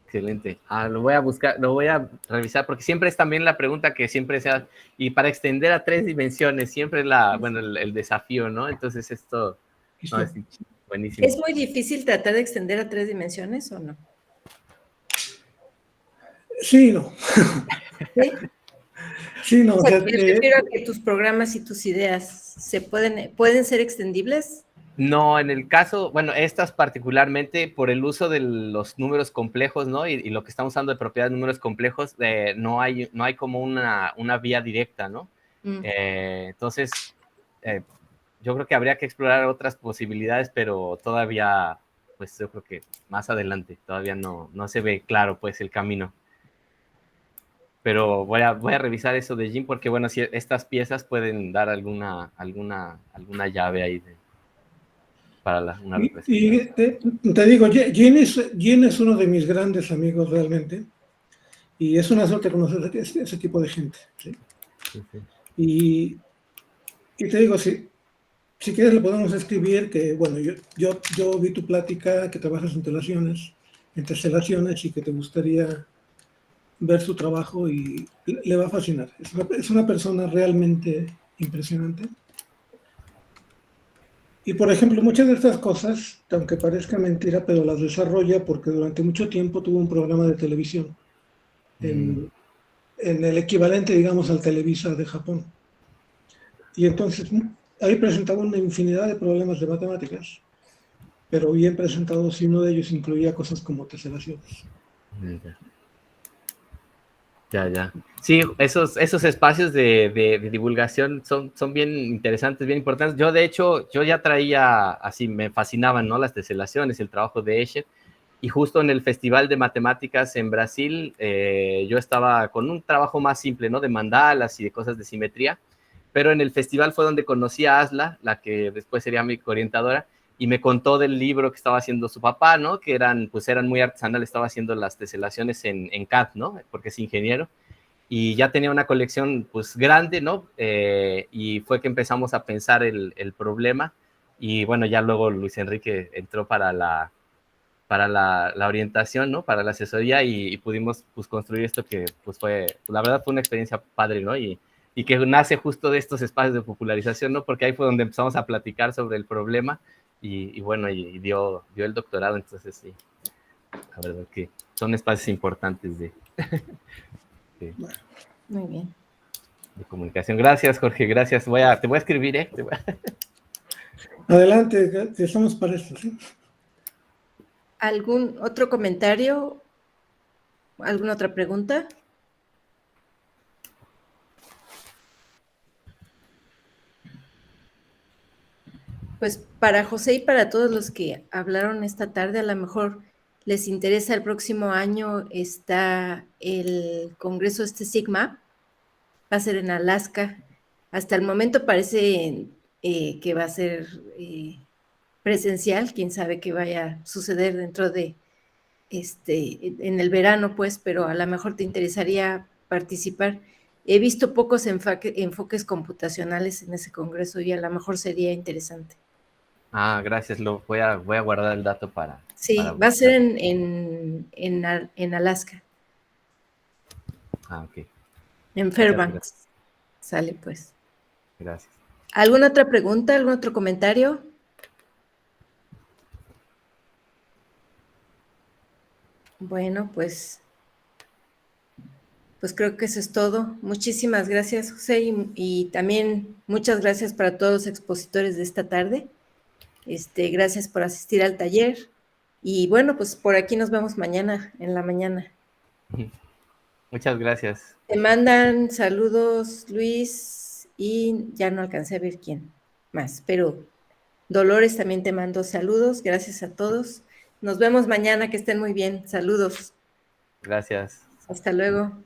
Excelente. Lo voy a buscar, lo voy a revisar, porque siempre es también la pregunta que siempre se hace, y para extender a 3 dimensiones, siempre el desafío, ¿no? Entonces esto es buenísimo. ¿Es muy difícil tratar de extender a 3 dimensiones o no? Sí, no. ¿Sí? Sí, no, O o sea, sea, me refiero a que tus programas y tus ideas pueden ser extendibles. No, en el caso, bueno, estas particularmente por el uso de los números complejos, ¿no? Y lo que estamos usando de propiedades de números complejos, no hay como una vía directa, ¿no? Entonces, yo creo que habría que explorar otras posibilidades, pero todavía, pues yo creo que más adelante, todavía no se ve claro, pues, el camino. Pero voy a revisar eso de Jim, porque, bueno, si estas piezas pueden dar alguna llave ahí para una y representación. te digo, Gene es uno de mis grandes amigos realmente, y es una suerte conocer ese tipo de gente. ¿Sí? Sí, sí. Y te digo, si quieres le podemos escribir que, bueno, yo vi tu plática, que trabajas en tesselaciones y que te gustaría ver su trabajo y le va a fascinar. Es una persona realmente impresionante. Y por ejemplo, muchas de estas cosas, aunque parezca mentira, pero las desarrolla porque durante mucho tiempo tuvo un programa de televisión en el equivalente, digamos, al Televisa de Japón. Y entonces ahí presentaba una infinidad de problemas de matemáticas, pero bien presentados, y uno de ellos incluía cosas como teselaciones. Ya. Sí, esos espacios de divulgación son bien interesantes, bien importantes. Yo, de hecho, yo ya traía, así me fascinaban, ¿no? Las teselaciones, el trabajo de Escher, y justo en el Festival de Matemáticas en Brasil, yo estaba con un trabajo más simple, ¿no? De mandalas y de cosas de simetría, pero en el festival fue donde conocí a Asla, la que después sería mi orientadora, y me contó del libro que estaba haciendo su papá, ¿no? Que eran muy artesanales, estaba haciendo las teselaciones en CAD, ¿no? Porque es ingeniero, y ya tenía una colección, pues, grande, ¿no? Y fue que empezamos a pensar el problema, y bueno, ya luego Luis Enrique entró para la orientación, ¿no? Para la asesoría, y pudimos, pues, construir esto que, pues, la verdad fue una experiencia padre, ¿no? Y que nace justo de estos espacios de popularización, ¿no? Porque ahí fue donde empezamos a platicar sobre el problema, y bueno, y dio el doctorado. Entonces, sí, la verdad que son espacios importantes de Muy bien. comunicación. Gracias, Jorge, gracias. Te voy a escribir, ¿eh? Adelante, estamos para esto, ¿sí? ¿Algún otro comentario? ¿Alguna otra pregunta? Pues para José y para todos los que hablaron esta tarde, a lo mejor les interesa, el próximo año está el Congreso Sigma, va a ser en Alaska. Hasta el momento parece que va a ser presencial, quién sabe qué vaya a suceder dentro de en el verano, pues, pero a lo mejor te interesaría participar. He visto pocos enfoques computacionales en ese congreso y a lo mejor sería interesante. Gracias, voy a guardar el dato para... Sí, va a ser en Alaska. Ok. En Fairbanks. Sale, pues. Gracias. ¿Alguna otra pregunta? ¿Algún otro comentario? Bueno, pues creo que eso es todo. Muchísimas gracias, José, y también muchas gracias para todos los expositores de esta tarde. Gracias por asistir al taller. Y bueno, pues por aquí nos vemos mañana, en la mañana. Muchas gracias. Te mandan saludos, Luis, y ya no alcancé a ver quién más, pero Dolores también te mando saludos. Gracias a todos. Nos vemos mañana, que estén muy bien. Saludos. Gracias. Hasta luego.